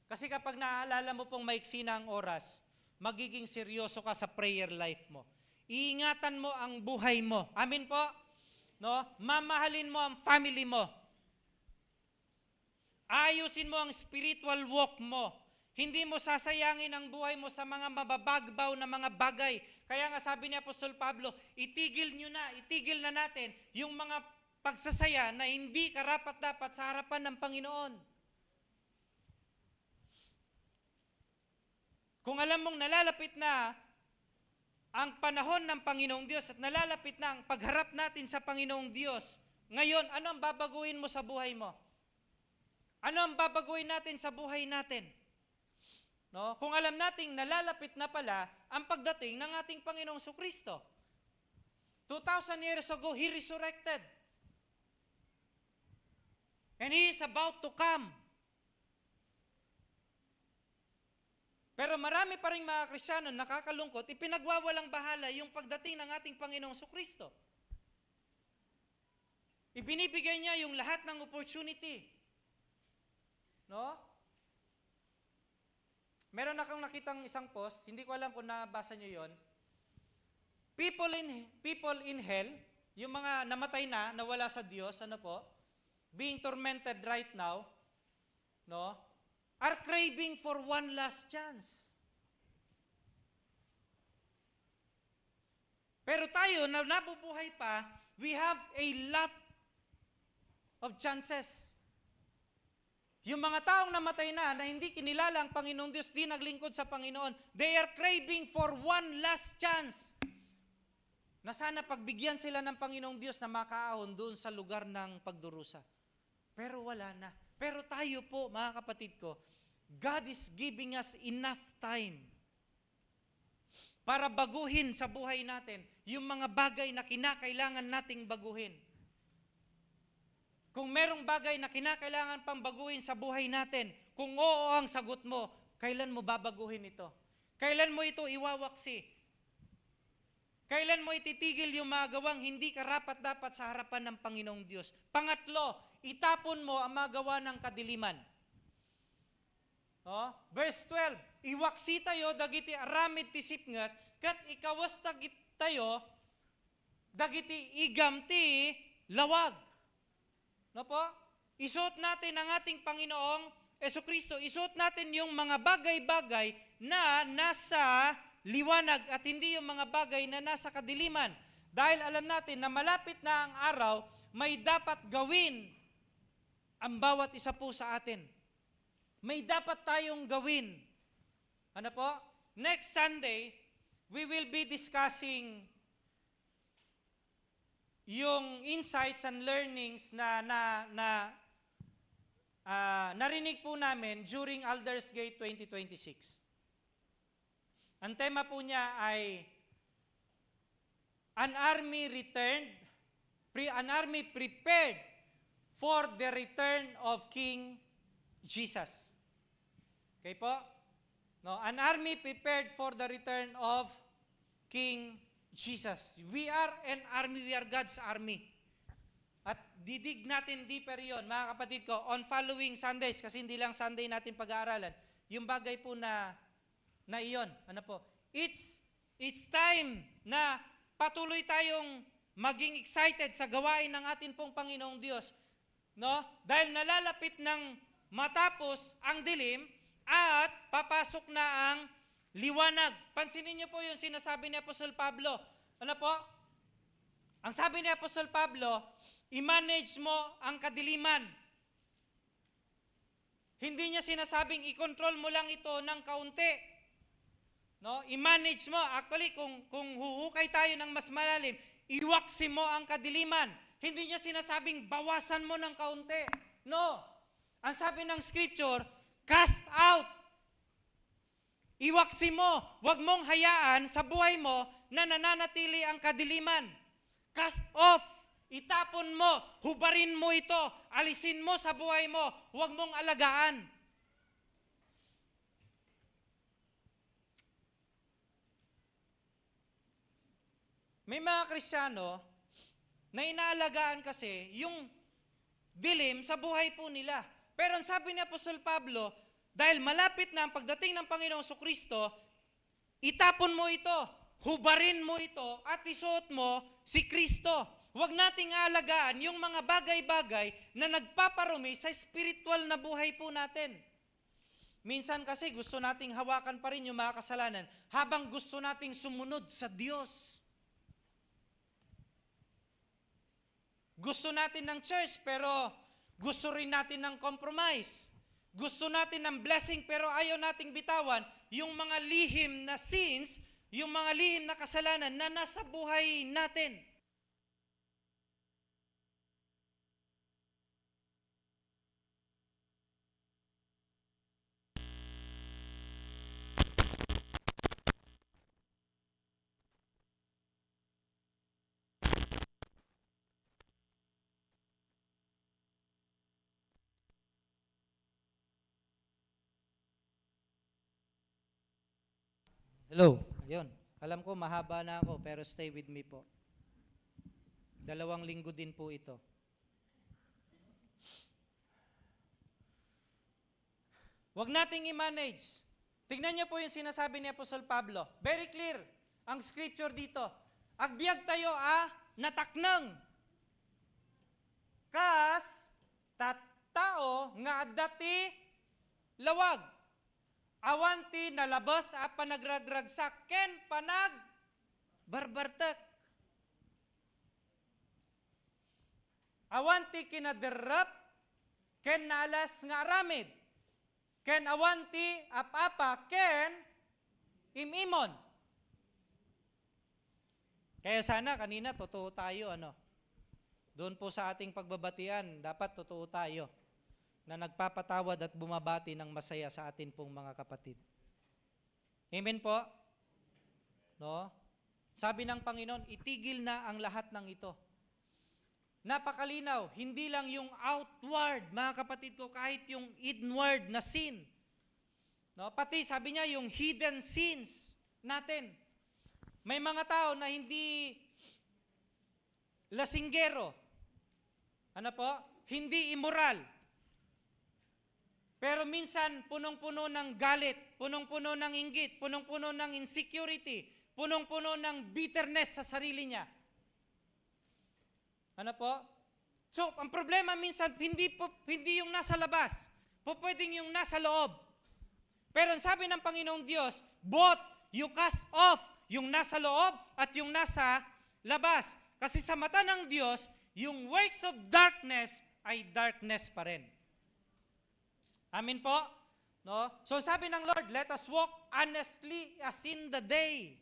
A: Kasi kapag naaalala mo pong maiksi na ang oras, magiging seryoso ka sa prayer life mo. Iingatan mo ang buhay mo. Amin po? No? Mamahalin mo ang family mo. Ayusin mo ang spiritual walk mo. Hindi mo sasayangin ang buhay mo sa mga mababagbaw na mga bagay. Kaya nga sabi ni Apostol Pablo, itigil na natin yung mga pagsasaya na hindi karapat-dapat sa harapan ng Panginoon. Kung alam mong nalalapit na ang panahon ng Panginoong Diyos at nalalapit na ang pagharap natin sa Panginoong Diyos, ngayon, ano ang babaguhin mo sa buhay mo? Ano ang babaguhin natin sa buhay natin? No? Kung alam nating nalalapit na pala ang pagdating ng ating Panginoong Kristo. 2,000 years ago, He resurrected. And He is about to come. Pero marami pa rin mga Kristiyano nakakalungkot, ipinagwawalang bahala yung pagdating ng ating Panginoong Kristo. Ibinibigay niya yung lahat ng opportunity. No? Meron akong nakitang isang post, hindi ko alam kung nabasa niyo yon. People in hell, yung mga namatay na, nawala sa Diyos, ano po, being tormented right now, no? Are craving for one last chance. Pero tayo, na nabubuhay pa, we have a lot of chances. Yung mga taong namatay na hindi kinilala ang Panginoong Diyos, di naglingkod sa Panginoon, they are craving for one last chance. Na sana pagbigyan sila ng Panginoong Diyos na makaahon doon sa lugar ng pagdurusa. Pero wala na. Pero tayo po, mga kapatid ko, God is giving us enough time para baguhin sa buhay natin yung mga bagay na kinakailangan nating baguhin. Kung merong bagay na kinakailangan pang baguhin sa buhay natin, kung oo ang sagot mo, kailan mo babaguhin ito? Kailan mo ito iwawaksi? Kailan mo ititigil yung mga gawang hindi karapat-dapat sa harapan ng Panginoong Diyos? Pangatlo, itapon mo ang mga gawa ng kadiliman. Verse 12, iwaksi tayo dagiti aramid ti sipnget, kat ikawas tayo dagiti igam ti lawag. No po? Isuot natin ang ating Panginoong Jesucristo. Isuot natin yung mga bagay-bagay na nasa liwanag at hindi yung mga bagay na nasa kadiliman. Dahil alam natin na malapit na ang araw, may dapat gawin ang bawat isa po sa atin. May dapat tayong gawin. Ano po? Next Sunday, we will be discussing yung insights and learnings na narinig po namin during Alders Gate 2026. Ang tema po niya ay an army prepared for the return of King Jesus. Okay po? No, an army prepared for the return of King Jesus. We are an army, we are God's army. At didig natin deeper yon, mga kapatid ko, on following Sundays, kasi hindi lang Sunday natin pag-aaralan, yung bagay po na iyon. Ano po? It's time na patuloy tayong maging excited sa gawain ng atin pong Panginoong Diyos. No? Dahil nalalapit ng matapos ang dilim at papasok na ang liwanag. Pansinin niyo po yung sinasabi ni Apostol Pablo. Ano po? Ang sabi ni Apostol Pablo, i-manage mo ang kadiliman. Hindi niya sinasabing i-control mo lang ito ng kaunti. No? I-manage mo. Actually, kung huhukay tayo ng mas malalim, iwaksi mo ang kadiliman. Hindi niya sinasabing bawasan mo ng kaunti. No. Ang sabi ng scripture, cast out. Iwaksi mo. Huwag mong hayaan sa buhay mo na nananatili ang kadiliman. Cast off. Itapon mo. Hubarin mo ito. Alisin mo sa buhay mo. Huwag mong alagaan. May mga Kristiyano na inaalagaan kasi yung dilim sa buhay po nila. Pero ang sabi ni Apostol Pablo, dahil malapit na ang pagdating ng Panginoong Jesucristo, itapon mo ito, hubarin mo ito, at isuot mo si Kristo. Huwag nating aalagaan yung mga bagay-bagay na nagpaparumi sa spiritual na buhay po natin. Minsan kasi gusto nating hawakan pa rin yung mga kasalanan habang gusto nating sumunod sa Diyos. Gusto natin ng church pero gusto rin natin ng compromise. Gusto natin ng blessing pero ayaw nating bitawan yung mga lihim na sins, yung mga lihim na kasalanan na nasa buhay natin. Hello. Ayun. Alam ko mahaba na ako pero stay with me po. 2 linggo din po ito. Huwag nating i-manage. Tignan niyo po yung sinasabi ni Apostol Pablo. Very clear ang scripture dito. Agbyag tayo nataknang. Kas tattao nga dati lawag. Awanti nalabas panagragragsak ken panag barbartek. Awanti kinaderrap ken nalas nga aramid. Ken awanti apapa ken imimon. Kaya sana kanina totoo tayo Doon po sa ating pagbabatian, dapat totoo tayo na nagpapatawad at bumabati ng masaya sa atin pong mga kapatid. Amen po? No? Sabi ng Panginoon, itigil na ang lahat ng ito. Napakalinaw, hindi lang yung outward, mga kapatid ko, kahit yung inward na sin. No? Pati sabi niya, yung hidden sins natin. May mga tao na hindi lasinggero. Ano po? Hindi immoral. Pero minsan, punong-puno ng galit, punong-puno ng inggit, punong-puno ng insecurity, punong-puno ng bitterness sa sarili niya. Ano po? So, ang problema minsan, hindi yung nasa labas. Pwedeng yung nasa loob. Pero ang sabi ng Panginoong Diyos, both you cast off yung nasa loob at yung nasa labas. Kasi sa mata ng Diyos, yung works of darkness ay darkness pa rin. Amin po? No? So sabi ng Lord, let us walk honestly as in the day.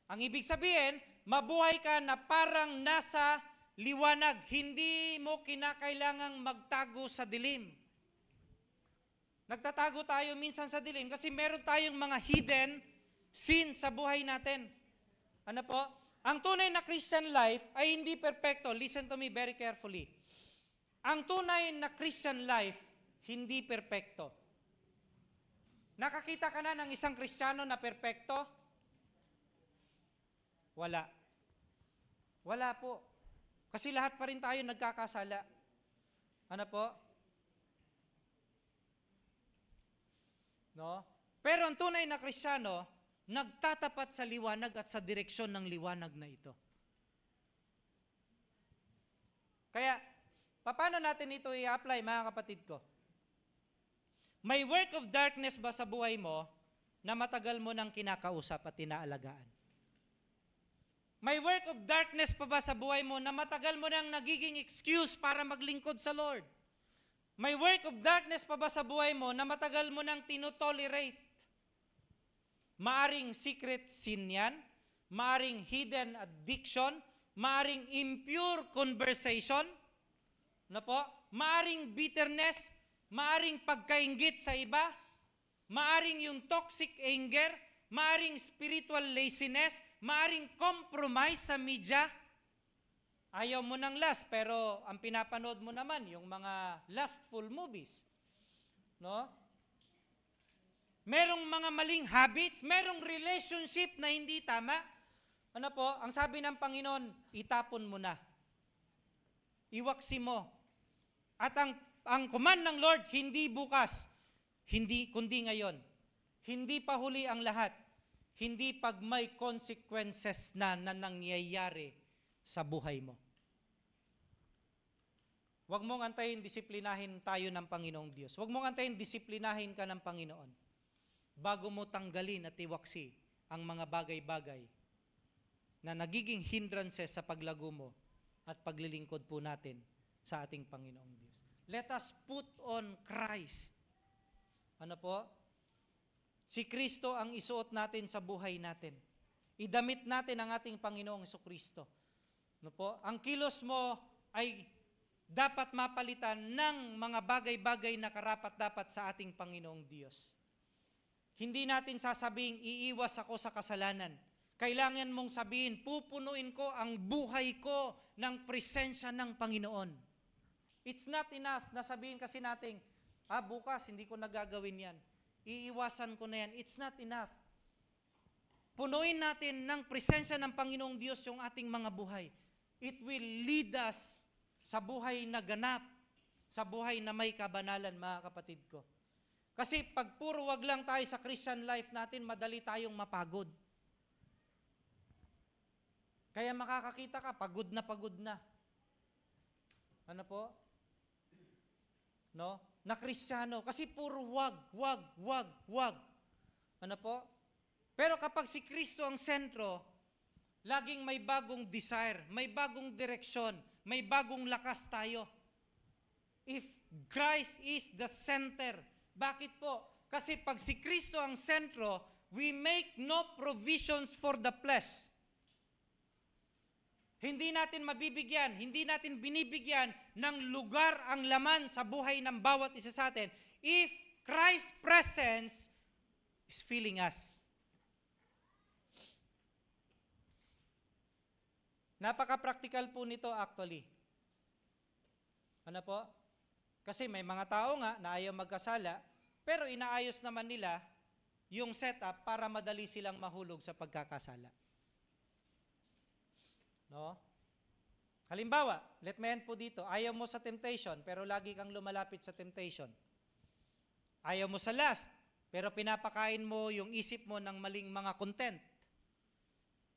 A: Ang ibig sabihin, mabuhay ka na parang nasa liwanag. Hindi mo kinakailangang magtago sa dilim. Nagtatago tayo minsan sa dilim kasi meron tayong mga hidden sin sa buhay natin. Ano po? Ang tunay na Christian life ay hindi perpekto. Listen to me very carefully. Ang tunay na Christian life, hindi perpekto. Nakakita ka na ng isang Kristiyano na perpekto? Wala. Wala po. Kasi lahat pa rin tayo nagkakasala. Ano po? No? Pero ang tunay na Kristiyano, nagtatapat sa liwanag at sa direksyon ng liwanag na ito. Kaya, paano natin ito i-apply, mga kapatid ko? May work of darkness ba sa buhay mo na matagal mo nang kinakausap at inaalagaan? May work of darkness pa ba sa buhay mo na matagal mo nang nagiging excuse para maglingkod sa Lord? May work of darkness pa ba sa buhay mo na matagal mo nang tinotolerate? Maaring secret sin yan, maaring hidden addiction, maaring impure conversation, na po, maaring bitterness, maaring pagkainggit sa iba, maaring yung toxic anger, maaring spiritual laziness, maaring compromise sa media. Ayaw mo ng lust, pero ang pinapanood mo naman yung mga lustful movies. No? Merong mga maling habits, merong relationship na hindi tama. Ano po? Ang sabi ng Panginoon, itapon mo na. Iwaksi mo. At ang command ng Lord, hindi bukas, kundi ngayon. Hindi pa huli ang lahat. Hindi pag may consequences na nangyayari sa buhay mo. Huwag mong antayin disiplinahin tayo ng Panginoong Diyos. Huwag mong antayin disiplinahin ka ng Panginoon bago mo tanggalin at iwaksi ang mga bagay-bagay na nagiging hindrances sa paglago mo at paglilingkod po natin sa ating Panginoong Diyos. Let us put on Christ. Ano po? Si Kristo ang isuot natin sa buhay natin. Idamit natin ang ating Panginoong Kristo. Ano po? Ang kilos mo ay dapat mapalitan ng mga bagay-bagay na karapat-dapat sa ating Panginoong Diyos. Hindi natin sasabing, iiwas ako sa kasalanan. Kailangan mong sabihin, pupunuin ko ang buhay ko ng presensya ng Panginoon. It's not enough na sabihin kasi natin, bukas hindi ko nagagawin yan. Iiwasan ko na yan. It's not enough. Punuin natin ng presensya ng Panginoong Diyos yung ating mga buhay. It will lead us sa buhay na ganap, sa buhay na may kabanalan, mga kapatid ko. Kasi pag puro wag lang tayo sa Christian life natin, madali tayong mapagod. Kaya makakakita ka, pagod na. Ano po? No? Na Kristiyano. Kasi puro wag. Ano po? Pero kapag si Kristo ang sentro, laging may bagong desire, may bagong direksyon, may bagong lakas tayo. If Christ is the center, bakit po? Kasi pag si Kristo ang sentro, we make no provisions for the flesh. Hindi natin mabibigyan, hindi natin binibigyan ng lugar ang laman sa buhay ng bawat isa sa atin if Christ's presence is filling us. Napaka-practical po nito actually. Ano po? Kasi may mga tao nga na ayaw magkasala, pero inaayos naman nila yung setup para madali silang mahulog sa pagkakasala. No? Halimbawa, let me end po dito. Ayaw mo sa temptation, pero lagi kang lumalapit sa temptation. Ayaw mo sa lust, pero pinapakain mo yung isip mo ng maling mga content.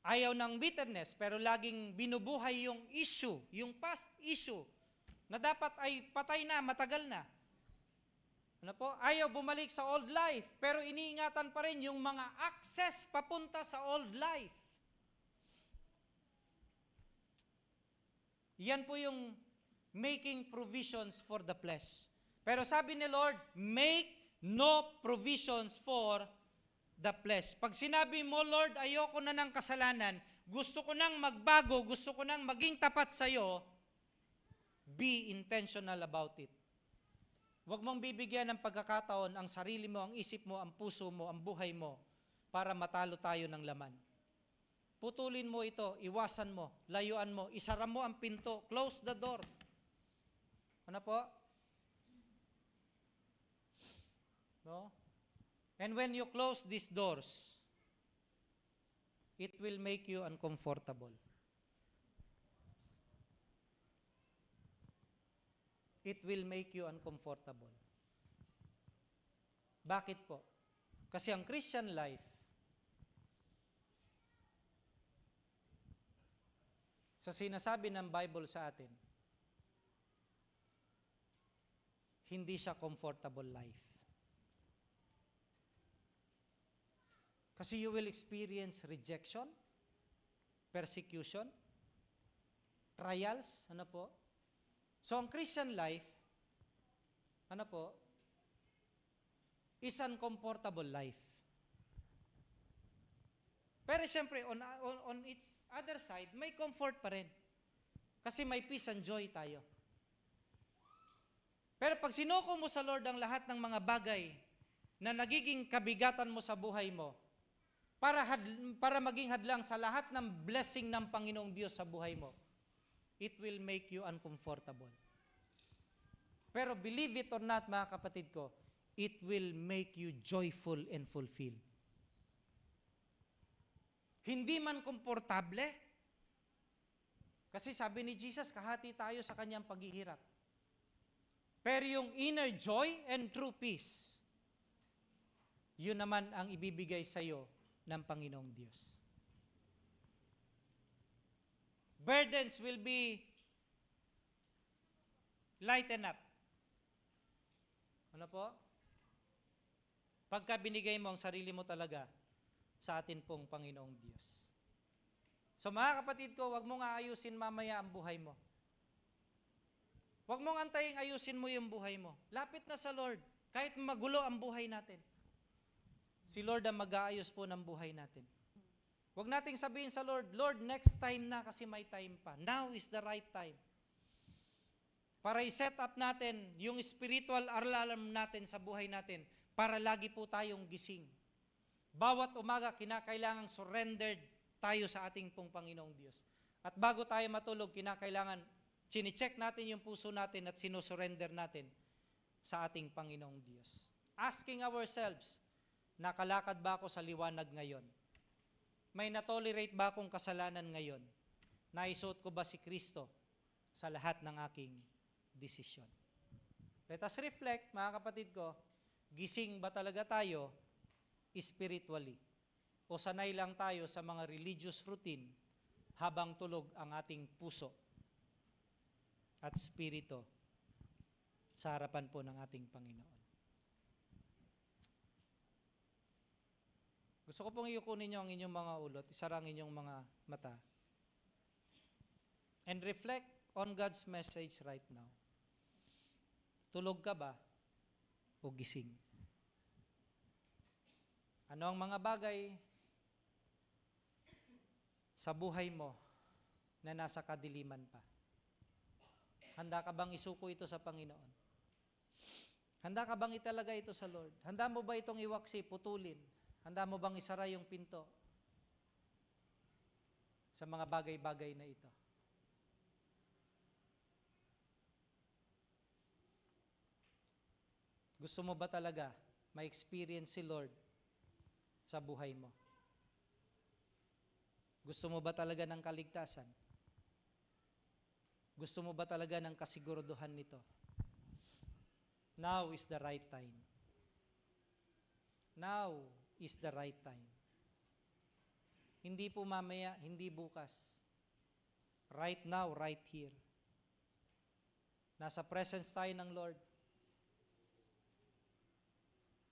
A: Ayaw ng bitterness, pero laging binubuhay yung issue, yung past issue, na dapat ay patay na, matagal na. Ano po? Ayaw bumalik sa old life, pero iniingatan pa rin yung mga access papunta sa old life. Yan po yung making provisions for the flesh. Pero sabi ni Lord, make no provisions for the flesh. Pag sinabi mo, Lord, ayoko na ng kasalanan, gusto ko nang magbago, gusto ko nang maging tapat sa'yo, be intentional about it. Huwag mong bibigyan ng pagkakataon ang sarili mo, ang isip mo, ang puso mo, ang buhay mo para matalo tayo ng laman. Putulin mo ito, iwasan mo, layuan mo, isara mo ang pinto, close the door. Ano po? No? And when you close these doors, it will make you uncomfortable. It will make you uncomfortable. Bakit po? Kasi ang Christian life, sa sinasabi ng Bible sa atin, hindi siya comfortable life. Kasi you will experience rejection, persecution, trials, ano po? So ang Christian life, ano po, is uncomfortable life. Pero siyempre, on its other side, may comfort pa rin. Kasi may peace and joy tayo. Pero pag sinuko mo sa Lord ang lahat ng mga bagay na nagiging kabigatan mo sa buhay mo, para maging hadlang sa lahat ng blessing ng Panginoong Diyos sa buhay mo, it will make you uncomfortable. Pero believe it or not, mga kapatid ko, it will make you joyful and fulfilled. Hindi man komportable. Kasi sabi ni Jesus, kahati tayo sa kanyang paghihirap. Pero yung inner joy and true peace, yun naman ang ibibigay sa iyo ng Panginoong Diyos. Burdens will be lighten up. Ano po? Pagka binigay mo ang sarili mo talaga sa atin pong Panginoong Diyos. So mga kapatid ko, huwag mong aayusin mamaya ang buhay mo. Huwag mong antayin ayusin mo yung buhay mo. Lapit na sa Lord, kahit magulo ang buhay natin. Si Lord ang mag-aayos po ng buhay natin. Huwag nating sabihin sa Lord, Lord, next time na kasi may time pa. Now is the right time. Para i-set up natin yung spiritual alarm natin sa buhay natin para lagi po tayong gising. Bawat umaga, kinakailangan surrendered tayo sa ating pong Panginoong Diyos. At bago tayo matulog, kinakailangan chine-check natin yung puso natin at sinusurrender natin sa ating Panginoong Diyos. Asking ourselves, nakalakad ba ako sa liwanag ngayon? May natolerate ba akong kasalanan ngayon? Naisuot ko ba si Kristo sa lahat ng aking desisyon? Let us reflect, mga kapatid ko, gising ba talaga tayo spiritually? O sanay lang tayo sa mga religious routine habang tulog ang ating puso at spirito sa harapan po ng ating Panginoon? Gusto ko pong iyukunin niyo ang inyong mga ulot, isara ang inyong mga mata, and reflect on God's message right now. Tulog ka ba o gising? Ano ang mga bagay sa buhay mo na nasa kadiliman pa? Handa ka bang isuko ito sa Panginoon? Handa ka bang italaga ito sa Lord? Handa mo ba itong iwaksi, putulin? Handa mo bang isara yung pinto? sa mga bagay-bagay na ito. Gusto mo ba talaga ma-experience si Lord sa buhay mo? Gusto mo ba talaga ng kaligtasan? Gusto mo ba talaga ng kasiguraduhan nito? Now is the right time. Now is the right time. Hindi po mamaya, hindi bukas. Right now, right here. Nasa presence tayo ng Lord.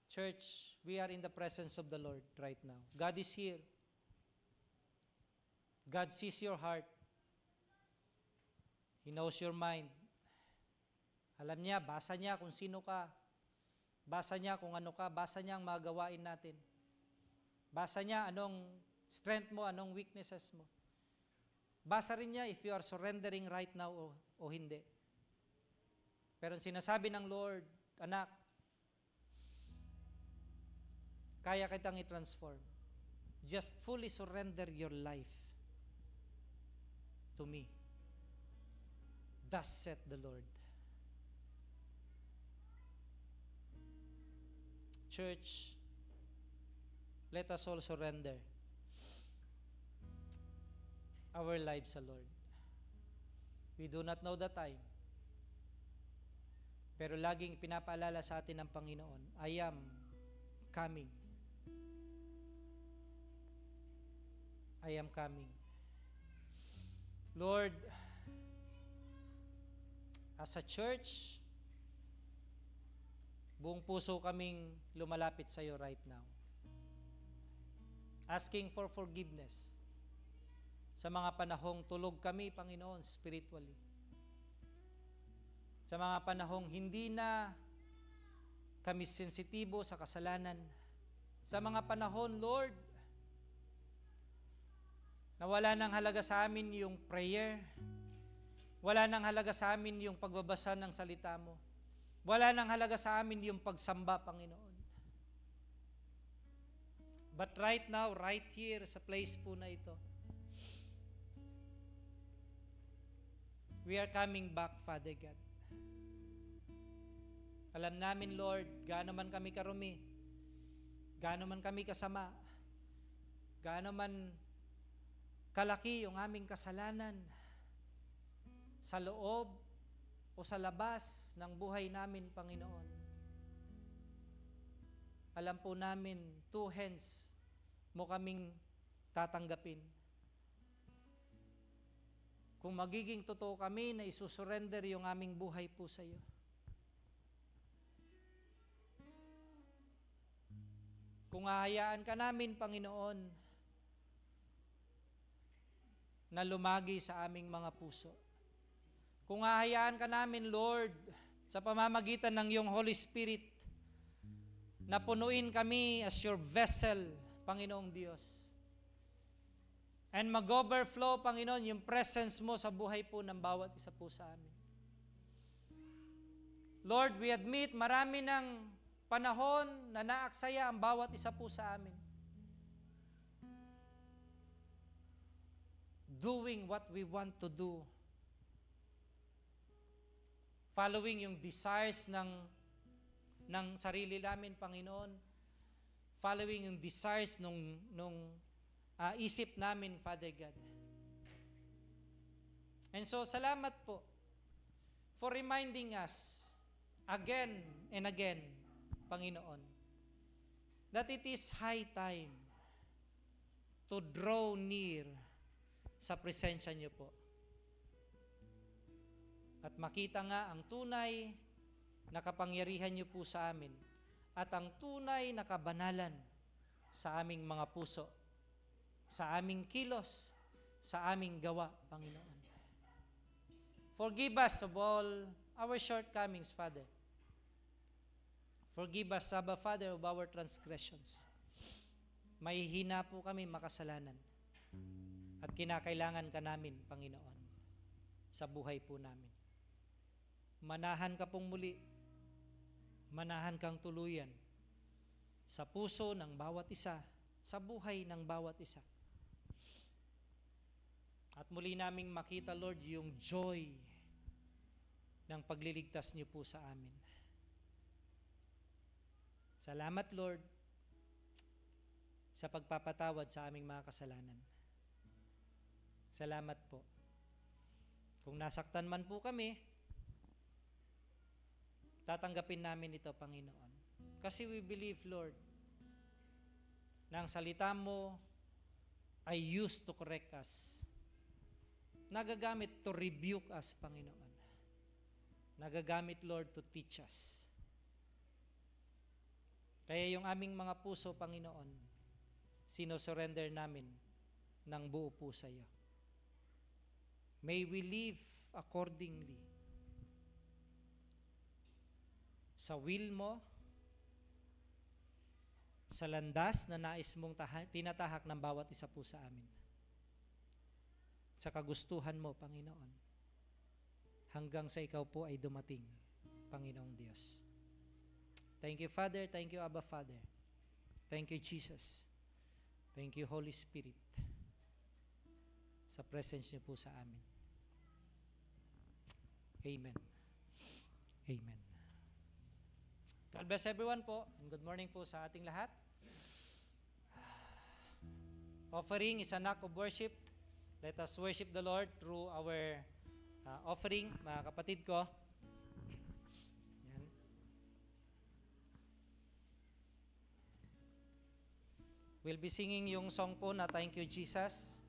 A: Church, we are in the presence of the Lord right now. God is here. God sees your heart. He knows your mind. Alam niya, basa niya kung sino ka. Basa niya kung ano ka. Basa niya ang mga gawain natin. Basa niya anong strength mo, anong weaknesses mo. Basa rin niya if you are surrendering right now o hindi. Pero sinasabi ng Lord, anak, kaya kitang i-transform. Just fully surrender your life to me. Thus saith the Lord. Church, let us all surrender our lives sa Lord. We do not know the time. Pero laging pinapaalala sa atin ng Panginoon, I am coming. I am coming. Lord, as a church, buong puso kaming lumalapit sa iyo right now. Asking for forgiveness sa mga panahong tulog kami, Panginoon, spiritually. Sa mga panahong hindi na kami sensitibo sa kasalanan. Sa mga panahon, Lord, na wala nang halaga sa amin yung prayer. Wala nang halaga sa amin yung pagbabasa ng salita mo. Wala nang halaga sa amin yung pagsamba, Panginoon. But right now, right here, sa place po na ito, we are coming back, Father God. Alam namin, Lord, gaano man kami karumi, gaano man kami kasama, gaano man kalaki yung aming kasalanan sa loob o sa labas ng buhay namin, Panginoon. Alam po namin, 2 hands mo kaming tatanggapin. Kung magiging totoo kami na isusurrender yung aming buhay po sa iyo. Kung hahayaan ka namin, Panginoon, na lumagi sa aming mga puso. Kung hahayaan ka namin, Lord, sa pamamagitan ng iyong Holy Spirit, na punuin kami as your vessel, Panginoong Diyos. And mag-overflow, Panginoon, yung presence mo sa buhay po ng bawat isa po sa amin. Lord, we admit marami ng panahon na naaksaya ang bawat isa po sa amin. Doing what we want to do. Following yung desires ng sarili namin, Panginoon. Following yung desires nung isip namin, Father God. And so, salamat po for reminding us again and again, Panginoon, that it is high time to draw near sa presensya niyo po. At makita nga ang tunay na kapangyarihan niyo po sa amin at ang tunay na kabanalan sa aming mga puso, sa aming kilos, sa aming gawa, Panginoon. Forgive us of all our shortcomings, Father. Forgive us, Abba Father, of our transgressions. May hina po kami makasalanan. At kinakailangan ka namin, Panginoon, sa buhay po namin. Manahan ka pong muli. Manahan kang tuluyan sa puso ng bawat isa, sa buhay ng bawat isa. At muli naming makita, Lord, yung joy ng pagliligtas niyo po sa amin. Salamat, Lord, sa pagpapatawad sa aming mga kasalanan. Salamat po. Kung nasaktan man po kami, tatanggapin namin ito, Panginoon. Kasi we believe, Lord, na ang salita mo ay used to correct us. Nagagamit to rebuke us, Panginoon. Nagagamit, Lord, to teach us. Kaya yung aming mga puso, Panginoon, sinosurrender namin ng buo po sa iyo. May we live accordingly sa will mo, sa landas na nais mong tinatahak ng bawat isa po sa amin. Sa kagustuhan mo, Panginoon, hanggang sa ikaw po ay dumating, Panginoong Diyos. Thank you, Father. Thank you, Abba, Father. Thank you, Jesus. Thank you, Holy Spirit, sa presence niyo po sa amin. Amen. Amen. God bless everyone po, and good morning po sa ating lahat. Offering is an act of worship. Let us worship the Lord through our offering, mga kapatid ko. Yan. We'll be singing yung song po na Thank You, Jesus.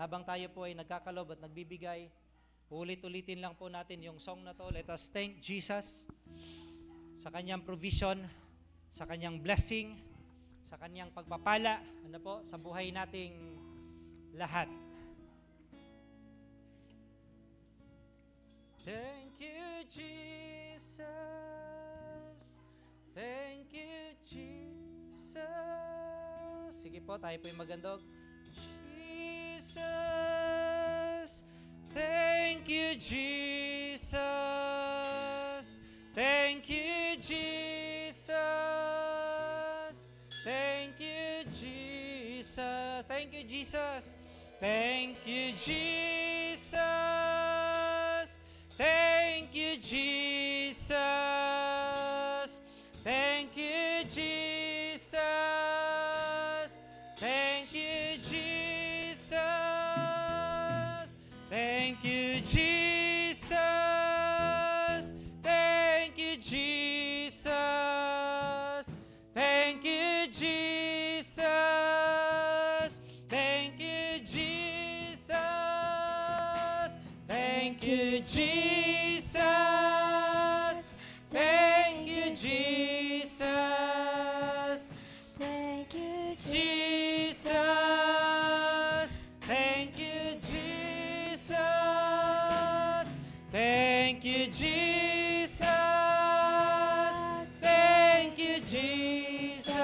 A: Habang tayo po ay nagkakalob at nagbibigay, ulit-ulitin lang po natin yung song na to. Let us thank Jesus sa kanyang provision, sa kanyang blessing, sa kanyang pagpapala, sa buhay nating lahat. Thank you, Jesus. Thank you, Jesus. Sige po, tayo po yung magandog. Jesus. Thank you, Jesus. Thank you, Jesus. Thank you, Jesus. Thank you, Jesus. Thank you, Jesus. Thank you, Jesus. Thank you, Jesus. Thank you, Jesus. Thank you, Jesus. Thank you, Jesus. Thank you, Jesus. Thank you, Jesus. Thank you, Jesus. Thank you, Jesus.
C: Thank you,
A: Jesus. Thank you, Jesus. Thank you, Jesus. Thank you, Jesus.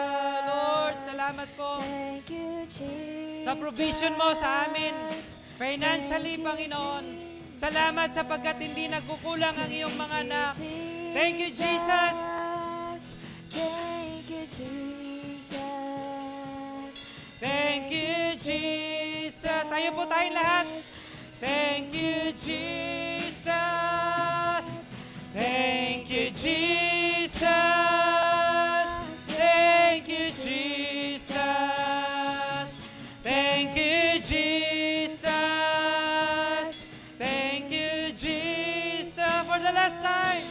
A: Lord, salamat po
C: Thank you, Jesus.
A: sa provision mo sa amin financially, Panginoon. Salamat sapagkat hindi nagkukulang ang iyong mga anak. Thank you, Jesus.
C: Thank you, Jesus.
A: Thank you, Jesus. Tayo po tayong lahat. Thank you, Jesus. Thank you, Jesus. Thank you, Jesus. Thank you, Jesus. Thank you, Jesus. For the last time.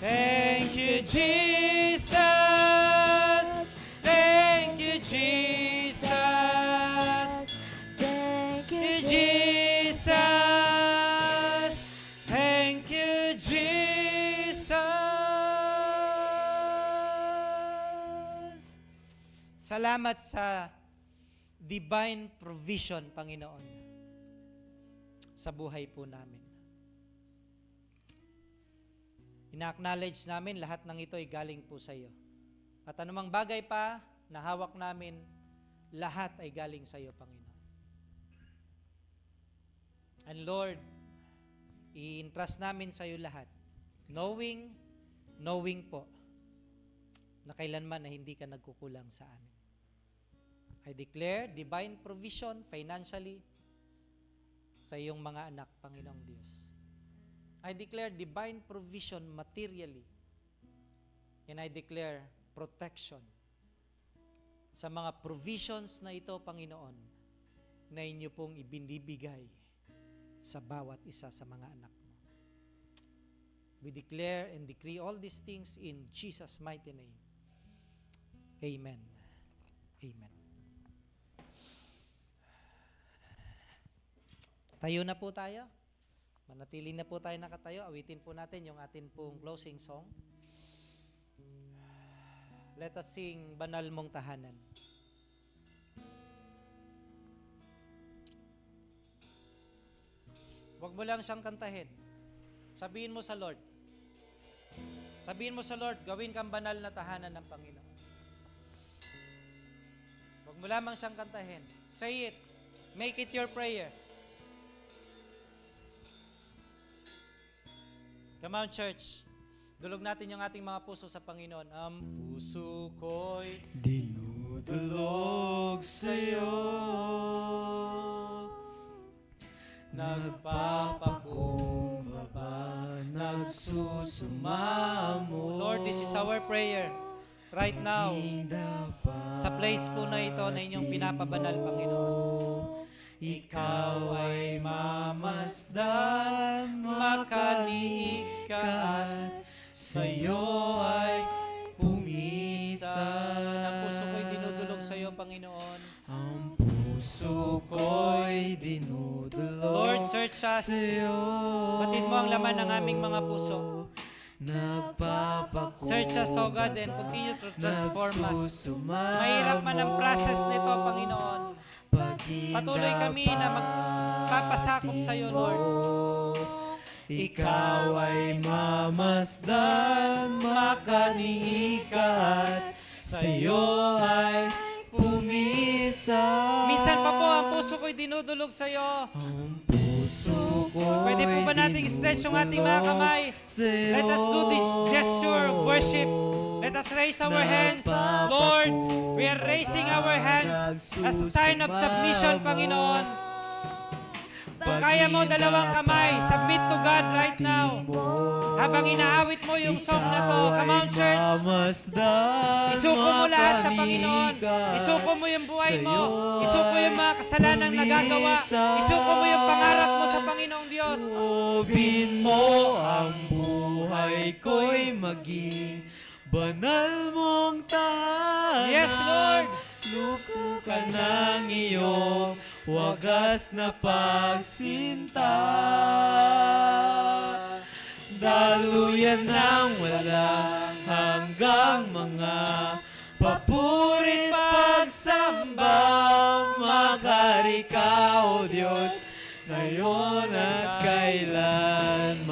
A: Thank you, Jesus. Thank you, Jesus.
C: Thank you,
A: Jesus. Thank you, Jesus. Salamat sa divine provision, Panginoon, sa buhay po namin. Ina-acknowledge namin lahat ng ito ay galing po sa iyo. At anumang bagay pa na hawak namin, lahat ay galing sa iyo, Panginoon. And Lord, i-entrust namin sa iyo lahat, knowing po na kailanman na hindi ka nagkukulang sa amin. I declare divine provision financially sa iyong mga anak, Panginoong Diyos. I declare divine provision materially. And I declare protection sa mga provisions na ito, Panginoon, na inyo pong ibinibigay sa bawat isa sa mga anak mo. We declare and decree all these things in Jesus' mighty name. Amen. Amen. Tayo na po tayo. Manatili na po tayo nakatayo. Awitin po natin yung atin pong closing song. Let us sing Banal Mong Tahanan. Huwag mo lang siyang kantahin. Sabihin mo sa Lord. Sabihin mo sa Lord, gawin kang banal na tahanan ng Panginoon. Huwag mo lamang siyang kantahin. Say it. Make it your prayer. Come on, church. Dulog natin yung ating mga puso sa Panginoon. Ang puso ko'y
D: dinudulog sa'yo, nagpapakumbaba, nagsusumamo.
A: Lord, this is our prayer right now. Sa place po na ito na inyong pinapabanal, Panginoon.
D: Ikaw ay mamasdan, makaliit ka at sa'yo ay pumisan.
A: Ang puso ko'y dinudulog sa iyo, Panginoon.
D: Ang puso ko'y dinudulog
A: Lord, search us.
D: sa'yo.
A: Batid mo ang laman ng aming mga puso.
D: Nagpapakumbaba,
A: Search us, O God, and continue to transform us.
D: nagsusumamo.
A: Mahirap man ang process nito, Panginoon. Patuloy kami na magpapasakop sa iyo, Lord.
D: Ikaw ay mamasdan, makaniikat, sa'yo ay pumisan.
A: Minsan pa po ang puso ko'y dinudulog sa iyo.
D: Ang puso ko
A: Pwede po ba nating stretch yung ating mga kamay? Let us do this gesture of worship. Let us raise our hands. Lord, we are raising our hands as a sign of submission, Panginoon. Kung kaya mo, dalawang kamay, submit to God right now. Habang inaawit mo yung song na to, come on, church. Isuko mo lahat sa Panginoon. Isuko mo yung buhay mo. Isuko yung mga kasalanang nagagawa. Isuko mo yung pangarap mo sa Panginoong Diyos.
D: Loobin mo ang buhay ko'y maging banal mong tahanan.
A: Yes, Lord.
D: Lupo ka ng iyong wagas na pagsinta. Daluyan ng walang hanggang mga papurit pagsamba. Maghari ka, O Diyos, ngayon at kailanman.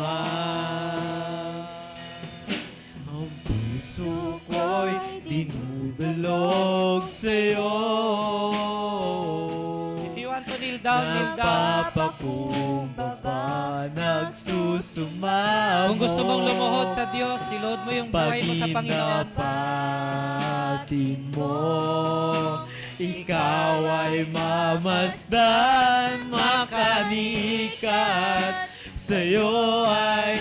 D: Ang puso ko'y dinudulog sa'yo.
A: If you want to kneel down, kneel down.
D: Napapakumbaba, nagsusumamo.
A: Kung gusto mong lumuhod sa Diyos, silood mo yung buhay mo sa Panginoon.
D: Paginapatin mo, ikaw ay mamasdan, makanikat, sa'yo ay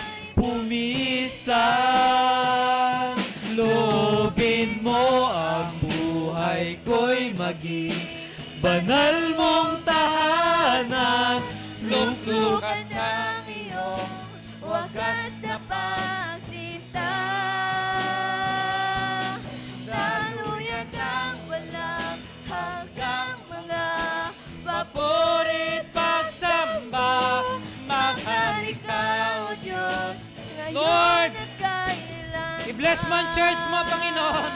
D: pumisan. Loobin mo ang buhay ko'y maging banal mong tahanan.
C: Lungkukan ng iyong wagas na pagsinta. Daluyan ng walang hanggang mga
A: Papurit pagsamba, maghari ka, O
C: Diyos,
A: Lord,
C: ngayon at kailanman.
A: i-bless mo ang church mo, Panginoon.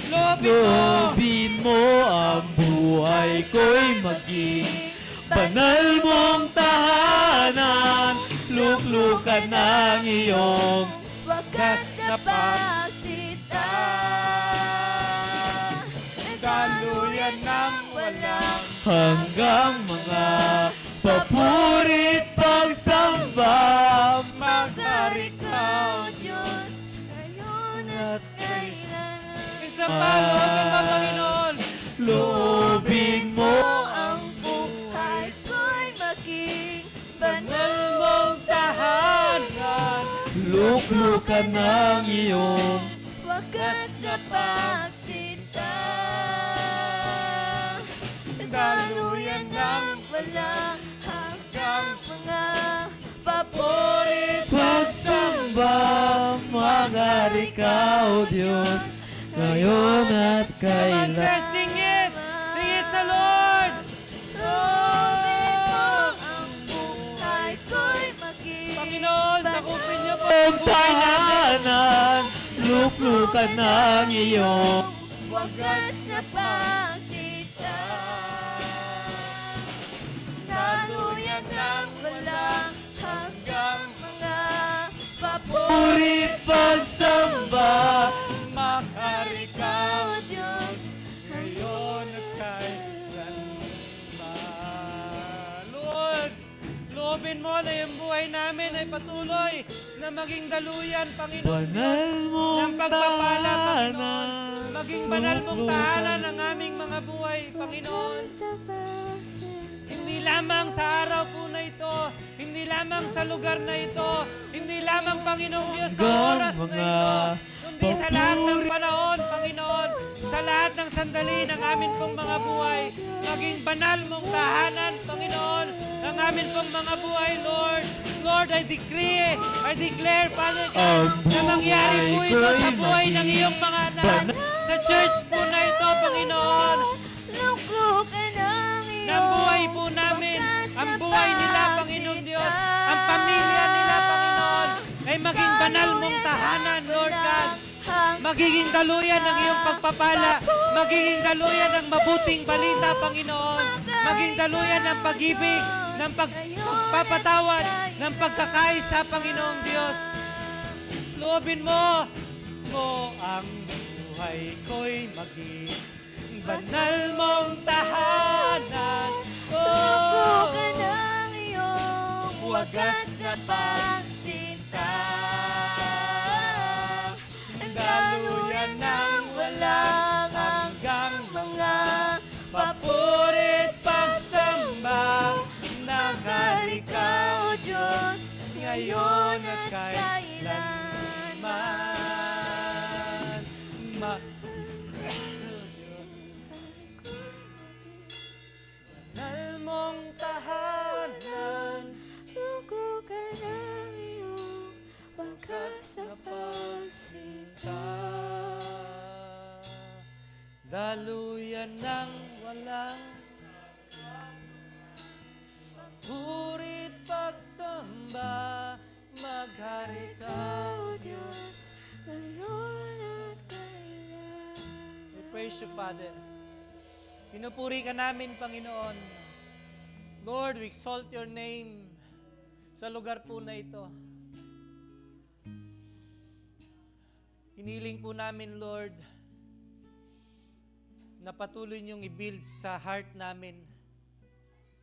A: Loobin mo.
D: Loobin mo ang buhay ko'y maging banal mong tahanan. Luklukan ng iyong
C: wagas na pagsinta.
A: Daluyan ng walang
D: hanggang mga papurit pagsamba.
C: Maghari ka, O Diyos, ngayon at kailanman.
A: Minsan pa, loobin mo, Panginoon.
D: Loobin mo
C: Ang buhay ko'y maging
D: ka ng iyong
C: wagas na pagsita. Daluyan ng walang hanggang mga paborit
D: pagsamba. Maghari ka, O Diyos, ngayon at
A: Come on,
D: kailan.
A: church, sing it! Sing it sa Lord!
C: Loobin mo ang buhay ko'y maging
A: Panginoon, sakupin niyo po
D: Ang
A: ang buhay natin.
D: tahanan, luklukan ng iyong
C: wagas na pagsita. Daluyan ng walang hanggang mga paborit
D: purit pagsamba.
A: Maghari ka,
C: O Diyos.
A: ngayon at kailanman. Lord, loobin mo na yung buhay namin ay patuloy na maging daluyan, Panginoon.
D: Banal mong
A: ng pagpapala, Panginoon.
D: tahanan,
A: Maging banal mong tahanan ang aming mga buhay, Panginoon. Hindi lamang sa araw po na ito, hindi lamang sa lugar na ito, hindi lamang, Panginoong Diyos, sa oras na ito, kundi sa lahat ng panahon, Panginoon, sa lahat ng sandali ng amin pong mga buhay, maging banal mong tahanan, Panginoon, ng amin pong mga buhay, Lord. Lord, I decree, I declare, Father God, na mangyari po ito sa buhay ng iyong mga anak, sa church po na ito, Panginoon,
C: Luklukan ang iyong
A: ng buhay po namin, ang buhay nila, Panginoon Diyos, ang pamilya nila, Panginoon, ay maging banal mong tahanan, Lord God. Magiging daluyan ng iyong pagpapala, magiging daluyan ng mabuting balita, Panginoon, maging daluyan ng pag-ibig, ng pagpapatawad, ng pagkakaisa, Panginoong Diyos. Loobin mo ang buhay ko'y maging banal mong tahanan.
C: Luklukan ang iyong wagas na pagsinta. Daluyan ng walang hanggang mga
A: papurit pagsamba ng hari ka,
C: O Diyos,
A: ngayon at kailanman. Banal mong tahanan,
C: Luklukan ang iyong wagas na pagsinta.
A: daluyan ng walang purit pagsamba, maghari ka,
C: O Diyos, ngayon at kailan.
A: We praise you, Father. Pinupuri ka namin, Panginoon. Lord, we exalt your name sa lugar po na ito. Hiniling po namin, Lord, na patuloy niyong i-build sa heart namin,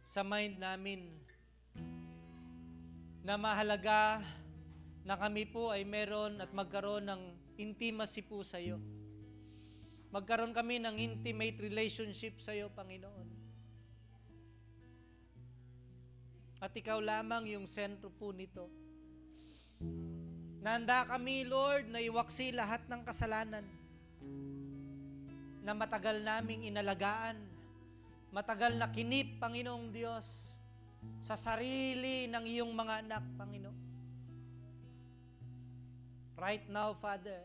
A: sa mind namin, na mahalaga na kami po ay meron at magkaroon ng intimacy po sa iyo. Magkaroon kami ng intimate relationship sa iyo, Panginoon. At ikaw lamang yung sentro po nito. Nanda kami, Lord, na iwaksi lahat ng kasalanan na matagal naming inalagaan, matagal na kinip, Panginoong Diyos, sa sarili ng iyong mga anak, Panginoon. Right now, Father,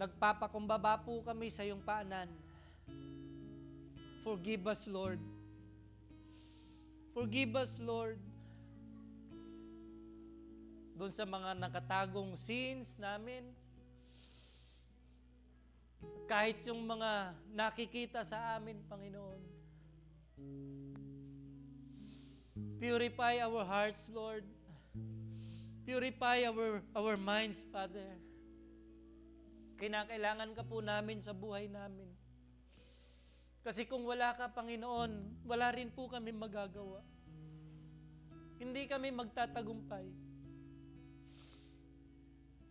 A: nagpapakumbaba po kami sa iyong paanan. Forgive us, Lord. Forgive us, Lord. Doon sa mga nakatagong sins namin, kahit yung mga nakikita sa amin, Panginoon. Purify our hearts, Lord. Purify our minds, Father. Kinakailangan ka po namin sa buhay namin. Kasi kung wala ka, Panginoon, wala rin po kami magagawa. Hindi kami magtatagumpay.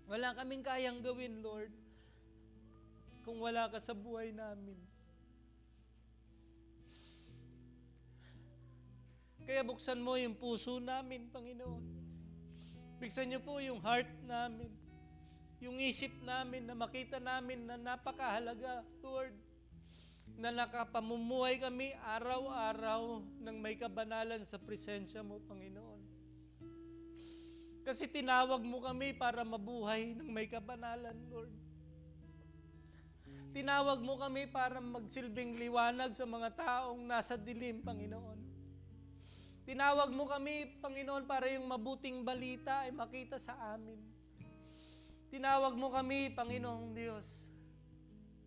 A: Wala kaming kayang gawin, Lord, kung wala ka sa buhay namin. Kaya buksan mo yung puso namin, Panginoon. Bigsan niyo po yung heart namin, yung isip namin na makita namin na napakahalaga, Lord, na nakapamumuhay kami araw-araw ng may kabanalan sa presensya mo, Panginoon. Kasi tinawag mo kami para mabuhay ng may kabanalan, Lord. Tinawag mo kami para magsilbing liwanag sa mga taong nasa dilim, Panginoon. Tinawag mo kami, Panginoon, para yung mabuting balita ay makita sa amin. Tinawag mo kami, Panginoong Diyos.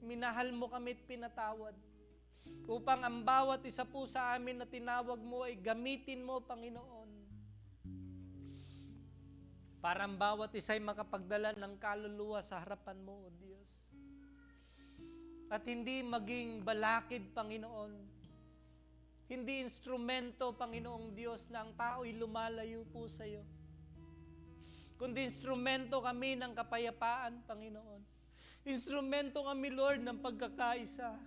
A: Minahal mo kami at pinatawad. Upang ang bawat isa po sa amin na tinawag mo ay gamitin mo, Panginoon. Para ang bawat isa ay makapagdala ng kaluluwa sa harapan mo, O Diyos. At hindi maging balakid, Panginoon. Hindi instrumento, Panginoong Diyos, na ang tao'y lumalayo po sa iyo. Kundi instrumento kami ng kapayapaan, Panginoon. Instrumento kami, Lord, ng pagkakaisa.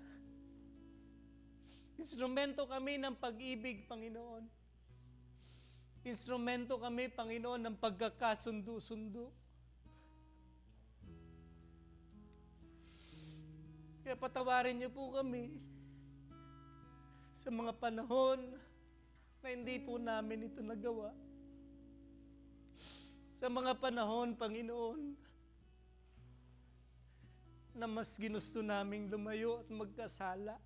A: Instrumento kami ng pag-ibig, Panginoon. Instrumento kami, Panginoon, ng pagkakasundo-sundo. Kaya patawarin niyo po kami sa mga panahon na hindi po namin ito nagawa. Sa mga panahon, Panginoon, na mas ginusto naming lumayo at magkasala.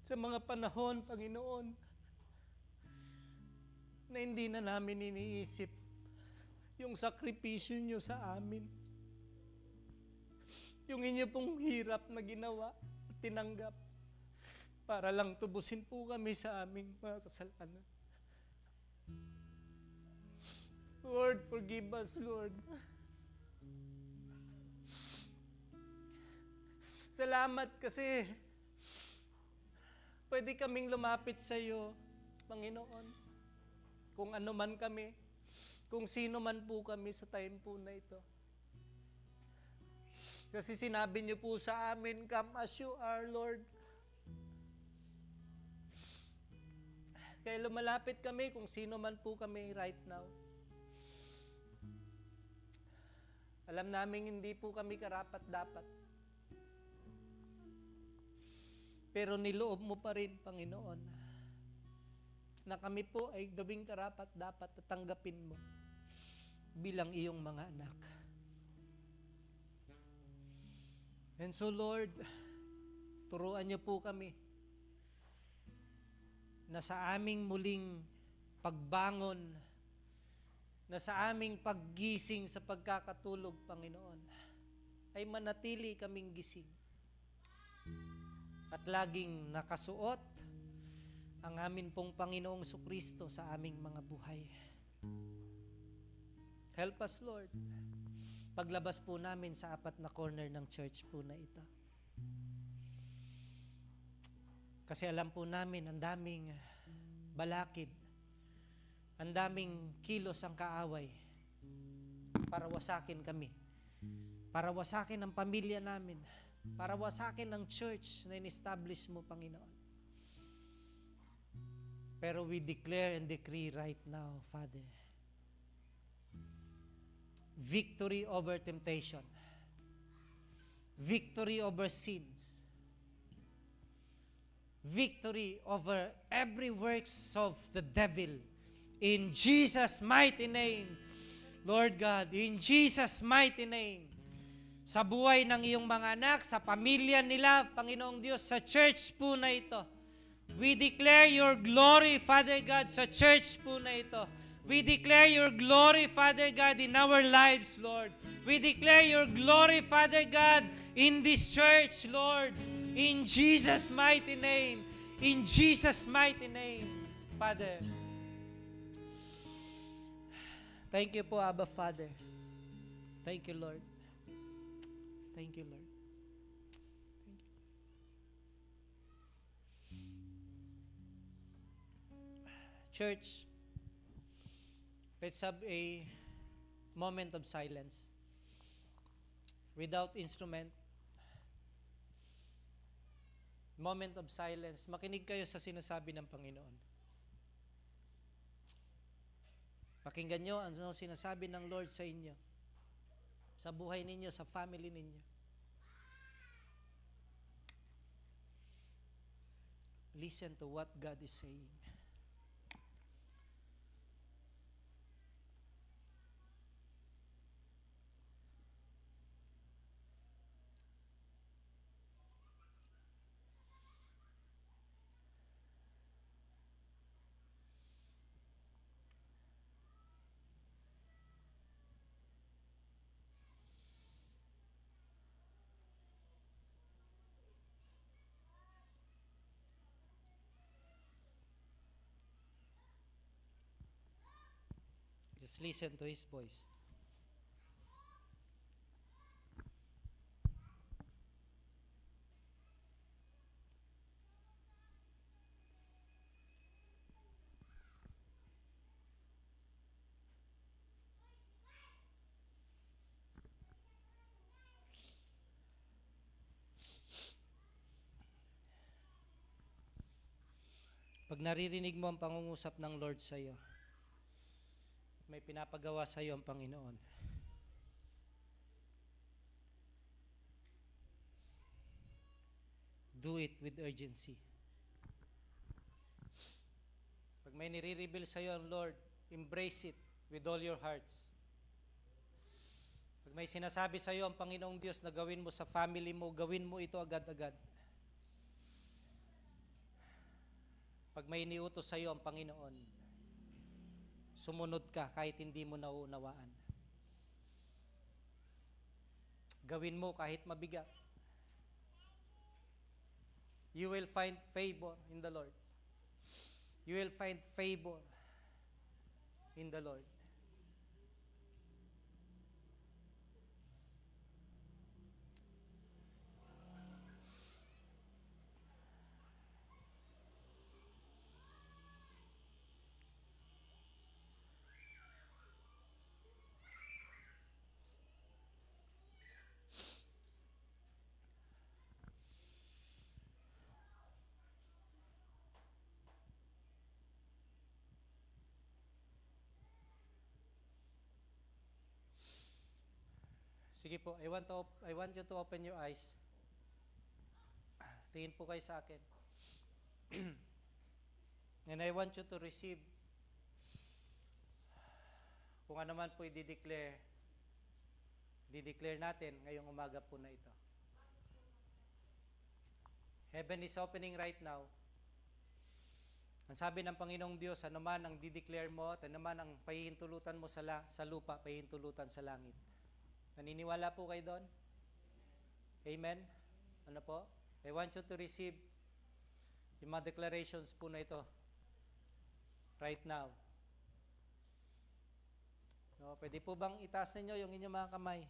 A: Sa mga panahon, Panginoon, na hindi na namin iniisip yung sakripisyo niyo sa amin. Yung inyo pong hirap na ginawa at tinanggap para lang tubusin po kami sa aming mga kasalanan. Lord, forgive us, Lord. Salamat kasi pwede kaming lumapit sa iyo, Panginoon. Kung ano man kami, kung sino man po kami sa time po na ito. Kasi sinabi niyo po sa amin, come as you are, Lord. Kaya lumalapit kami kung sino man po kami right now. Alam namin hindi po kami karapat-dapat. Pero niloob mo pa rin, Panginoon, na kami po ay gawing karapat-dapat at tanggapin mo bilang iyong mga anak. And so, Lord, turuan niyo po kami na sa aming muling pagbangon, na sa aming paggising sa pagkakatulog, Panginoon, ay manatili kaming gising at laging nakasuot ang amin pong Panginoong Sukristo sa aming mga buhay. Help us, Lord, paglabas po namin sa apat na corner ng church po na ito. Kasi alam po namin, ang daming balakid, ang daming kilos ang kaaway para wasakin kami, para wasakin ang pamilya namin, para wasakin ang church na in-establish mo, Panginoon. Pero we declare and decree right now, Father, victory over temptation, victory over sins, victory over every works of the devil. In Jesus' mighty name, Lord God, in Jesus' mighty name, sa buhay ng iyong mga anak, sa pamilya nila, Panginoong Diyos, sa church po na ito, we declare your glory, Father God, sa church po na ito. We declare your glory, Father God, in our lives, Lord. We declare your glory, Father God, in this church, Lord. In Jesus' mighty name. In Jesus' mighty name, Father. Thank you po, Abba, Father. Thank you, Lord. Thank you, Lord. Thank you. Church, let's have a moment of silence. Without instrument. Moment of silence. Makinig kayo sa sinasabi ng Panginoon. Pakinggan nyo ano sinasabi ng Lord sa inyo, sa buhay ninyo, sa family ninyo. Listen to what God is saying. Just listen to His voice. Pag naririnig mo ang pangungusap ng Lord sa iyo, may pinapagawa sa iyo ang Panginoon, do it with urgency. Pag may nire-reveal sa iyo ang Lord, embrace it with all your hearts. Pag may sinasabi sa iyo ang Panginoong Diyos na gawin mo sa family mo, gawin mo ito agad-agad. Pag may iniutos sa iyo ang Panginoon, sumunod ka kahit hindi mo nauunawaan. Gawin mo kahit mabigat. You will find favor in the Lord. You will find favor in the Lord. Sige po, I want you to open your eyes. Tingin po kayo sa akin. And I want you to receive kung ano man po i-declare natin ngayong umaga po na ito. Heaven is opening right now. Ang sabi ng Panginoong Diyos, ano man ang di-declare mo at ano man ang pahihintulutan mo sa lupa, pahihintulutan sa langit. Naniniwala po kayo doon? Amen? Ano po? I want you to receive yung mga declarations po na ito right now. No, pwede po bang itaas ninyo yung inyong mga kamay?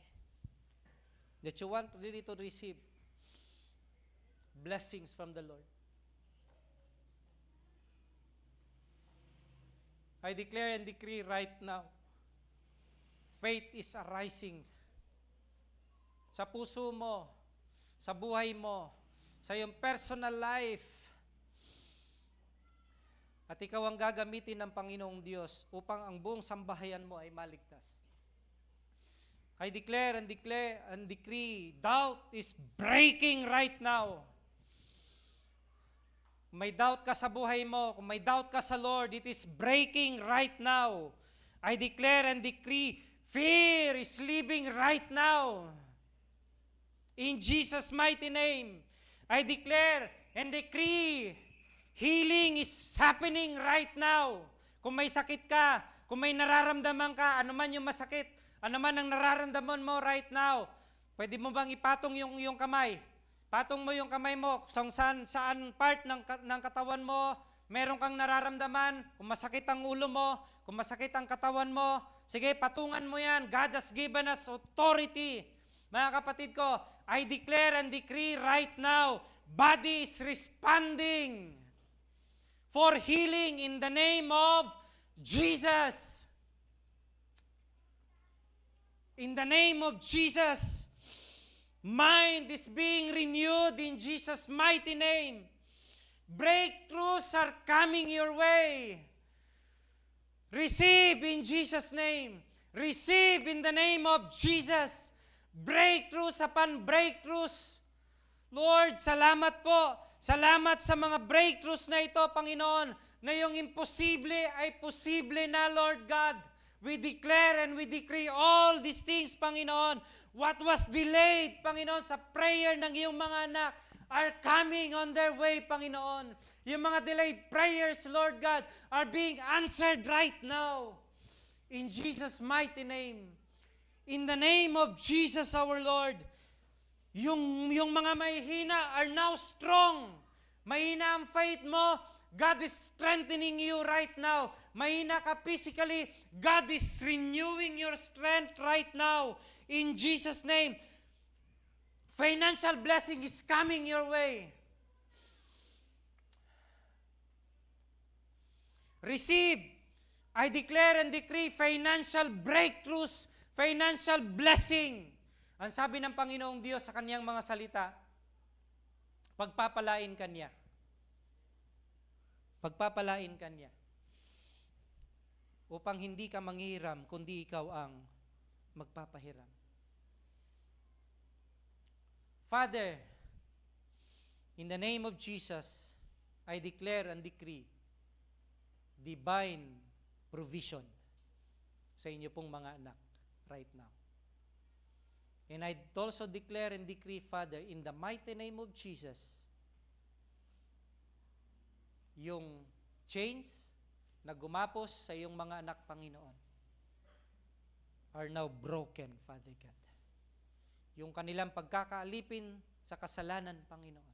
A: That you want really to receive blessings from the Lord. I declare and decree right now, faith is arising sa puso mo, sa buhay mo, sa iyong personal life. At ikaw ang gagamitin ng Panginoong Diyos upang ang buong sambahayan mo ay maligtas. I declare and decree, doubt is breaking right now. Kung may doubt ka sa buhay mo, kung may doubt ka sa Lord, it is breaking right now. I declare and decree, fear is leaving right now. In Jesus' mighty name, I declare and decree, healing is happening right now. Kung may sakit ka, kung may nararamdaman ka, ano man yung masakit, ano man ang nararamdaman mo right now, pwede mo bang ipatong yung iyong kamay? Patong mo yung kamay mo kung saan part ng katawan mo, meron kang nararamdaman, kung masakit ang ulo mo, kung masakit ang katawan mo, sige, patungan mo yan. God has given us authority. Mga kapatid ko, I declare and decree right now, body is responding for healing in the name of Jesus. In the name of Jesus. Mind is being renewed in Jesus' mighty name. Breakthroughs are coming your way. Receive in Jesus' name. Receive in the name of Jesus. Breakthroughs upon breakthroughs. Lord, salamat po. Salamat sa mga breakthroughs na ito, Panginoon, na yung imposible ay posible na, Lord God. We declare and we decree all these things, Panginoon. What was delayed, Panginoon, sa prayer ng iyong mga anak are coming on their way, Panginoon. Yung mga delayed prayers, Lord God, are being answered right now. In Jesus' mighty name. In the name of Jesus our Lord. Yung mga mahihina are now strong. Mahina ang faith mo, God is strengthening you right now. Mahina ka physically, God is renewing your strength right now. In Jesus' name, financial blessing is coming your way. Receive. I declare and decree financial breakthroughs, financial blessing. Ang sabi ng Panginoong Diyos sa kaniyang mga salita, pagpapalain ka niya. Pagpapalain ka niya. Upang hindi ka manghiram, kundi ikaw ang magpapahiram. Father, in the name of Jesus, I declare and decree divine provision sa inyo pong mga anak right now. And I also declare and decree, Father, in the mighty name of Jesus, yung chains na gumapos sa iyong mga anak, Panginoon, are now broken, Father God. Yung kanilang pagkakaalipin sa kasalanan, Panginoon,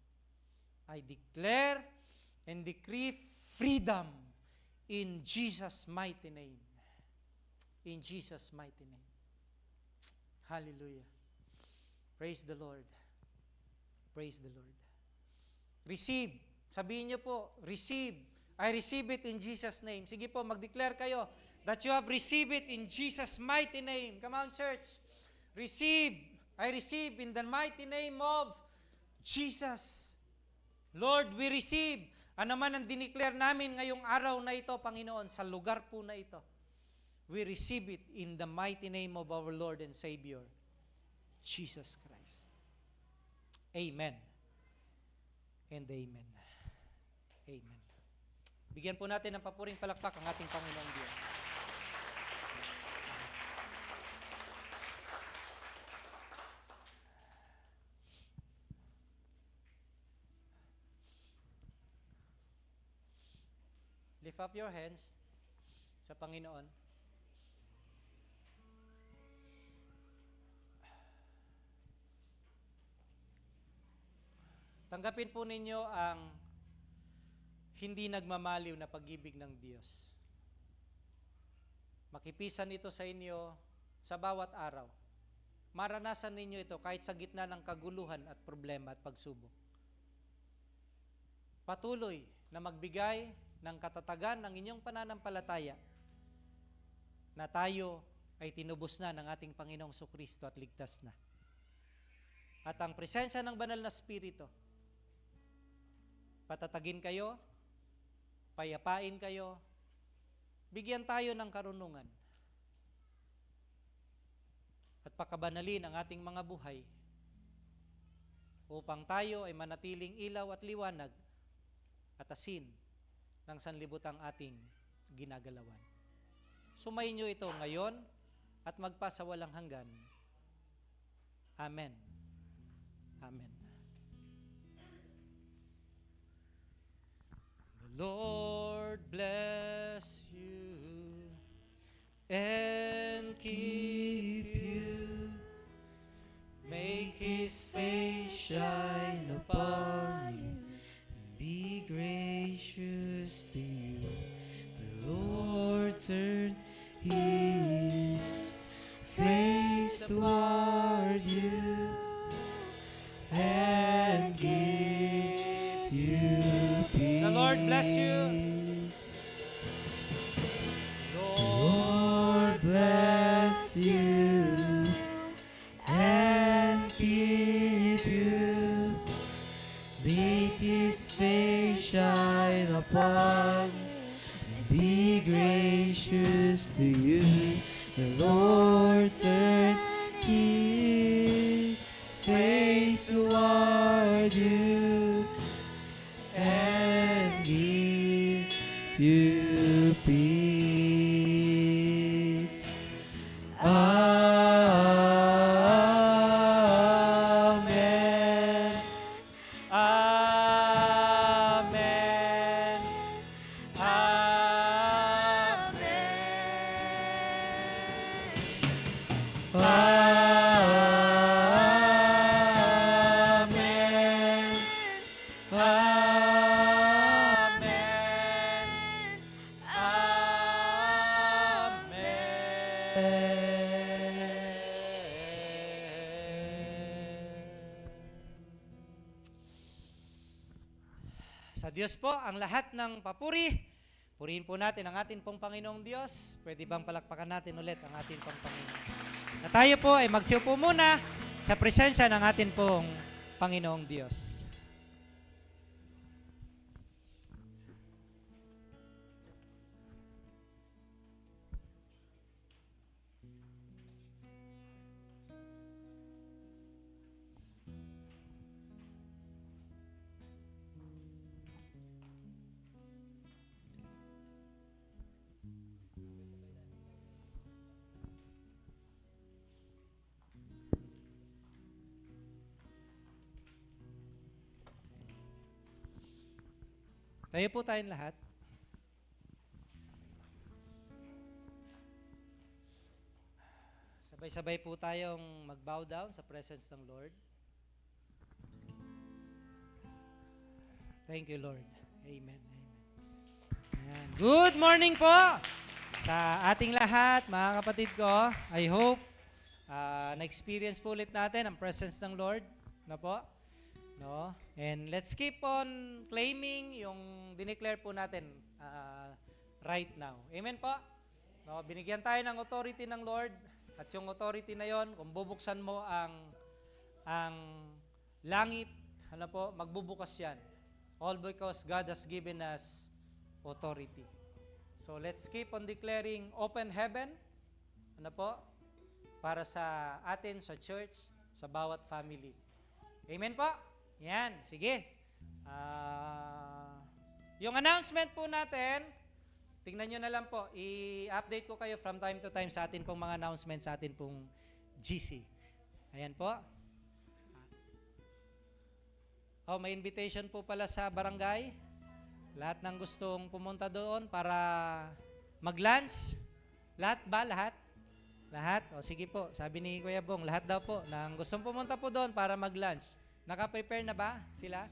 A: I declare and decree freedom in Jesus' mighty name. In Jesus' mighty name. Hallelujah. Praise the Lord. Praise the Lord. Receive. Sabihin niyo po, receive. I receive it in Jesus' name. Sige po, mag-declare kayo that you have received it in Jesus' mighty name. Come on, church. Receive. I receive in the mighty name of Jesus. Lord, we receive. Ano man ang dineclare namin ngayong araw na ito, Panginoon, sa lugar po na ito, we receive it in the mighty name of our Lord and Savior, Jesus Christ. Amen. And amen. Amen. Bigyan po natin ng papuring palakpak ang ating Panginoong Diyos. Lift up your hands sa Panginoon. Tanggapin po ninyo ang hindi nagmamaliw na pag-ibig ng Diyos. Makipisan ito sa inyo sa bawat araw. Maranasan ninyo ito kahit sa gitna ng kaguluhan at problema at pagsubok. Patuloy na magbigay ng katatagan ng inyong pananampalataya na tayo ay tinubos na ng ating Panginoong Jesucristo at ligtas na. At ang presensya ng banal na Espiritu, patatagin kayo, payapain kayo, bigyan tayo ng karunungan at pakabanalin ang ating mga buhay upang tayo ay manatiling ilaw at liwanag at asin ng sanlibutang ating ginagalawan. Sumayin nyo ito ngayon at magpasawalang hanggan. Amen. Amen. The Lord bless you and keep you. Make His face shine upon you and be gracious to you. The Lord turn His face toward you and give you peace. The Lord bless you.
D: Lord bless you and keep you. Make His face shine upon you and be gracious face toward you and give you peace. Amen.
A: Amen.
D: Amen.
A: Amen. Sa Diyos po ang lahat ng papuri. Purihin po natin ang atin pong Panginoong Diyos. Pwede bang palakpakan natin ulit ang atin pong Panginoon? Na tayo po ay magsiupo muna sa presensya ng atin pong Panginoong Diyos. Tayo po tayong lahat. Sabay-sabay po tayong mag-bow down sa presence ng Lord. Thank you, Lord. Amen. Amen. Ayan. Good morning po sa ating lahat, mga kapatid ko. I hope na-experience po ulit natin ang presence ng Lord. Na po? No? And let's keep on claiming yung dineclare po natin right now. Amen po? No, binigyan tayo ng authority ng Lord at yung authority na yon, kung bubuksan mo ang langit, ano po, magbubukas yan. All because God has given us authority. So let's keep on declaring open heaven, ano po, para sa atin, sa church, sa bawat family. Amen po? Yan, sige. Yung announcement po natin, tingnan nyo na lang po, i-update ko kayo from time to time sa atin pong mga announcements sa atin pong GC. Ayan po. Oh, may invitation po pala sa barangay. Lahat ng gustong pumunta doon para mag-lunch. Lahat ba? Lahat? Lahat? O sige po, sabi ni Kuya Bong, lahat daw po nang gustong pumunta po doon para mag-lunch. Naka-prepare na ba sila?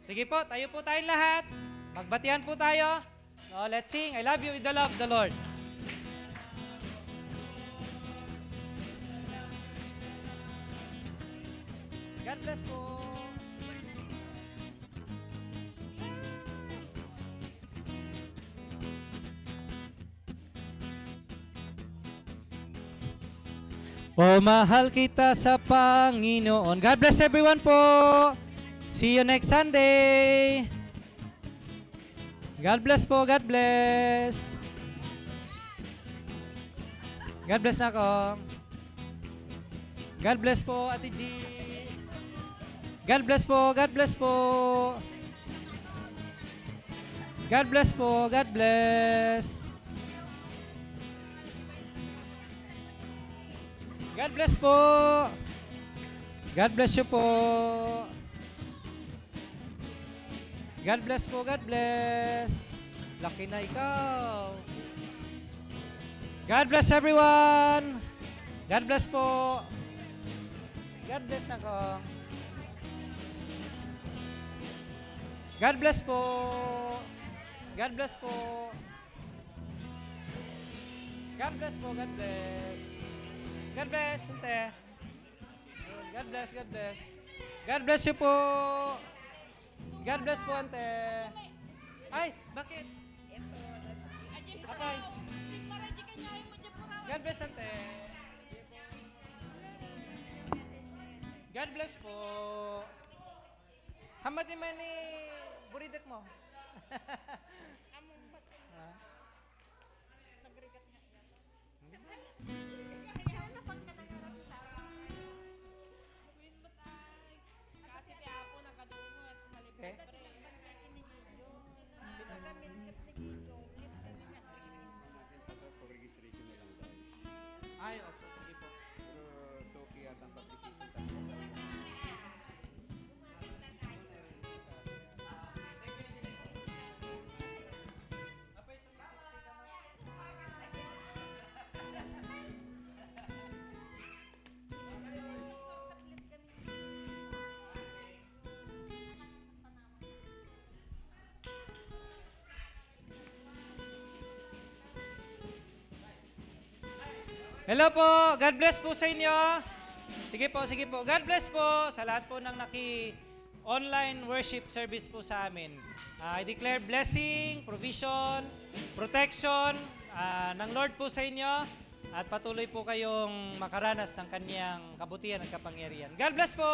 A: Sige po, tayo po tayong lahat. Magbatihan po tayo. No, let's sing, I love you with the love of the Lord. God bless po. O mahal kita sa Panginoon. God bless everyone po. See you next Sunday. God bless po. God bless. God bless na ako. God bless po, Ate G. God bless po. God bless po. God bless po. God bless. God bless po. God bless you po. God bless po. God bless. Laki na ikaw. God bless everyone. God bless po. God bless na ko. God bless po. God bless po. God bless po. God bless. God bless, ante. God bless, God bless. God bless you po. God bless po, ante. Ay, bakit? Apay. God bless, ante. God bless po. Hamad naman ni buridak mo. Hello po. God bless po sa inyo. Sige po, sige po. God bless po sa lahat po ng online worship service po sa amin. I declare blessing, provision, protection ng Lord po sa inyo at patuloy po kayong makaranas ng kanyang kabutihan at kapangyarihan. God bless po!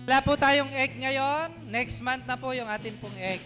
A: Wala po tayong egg ngayon. Next month na po yung atin pong egg.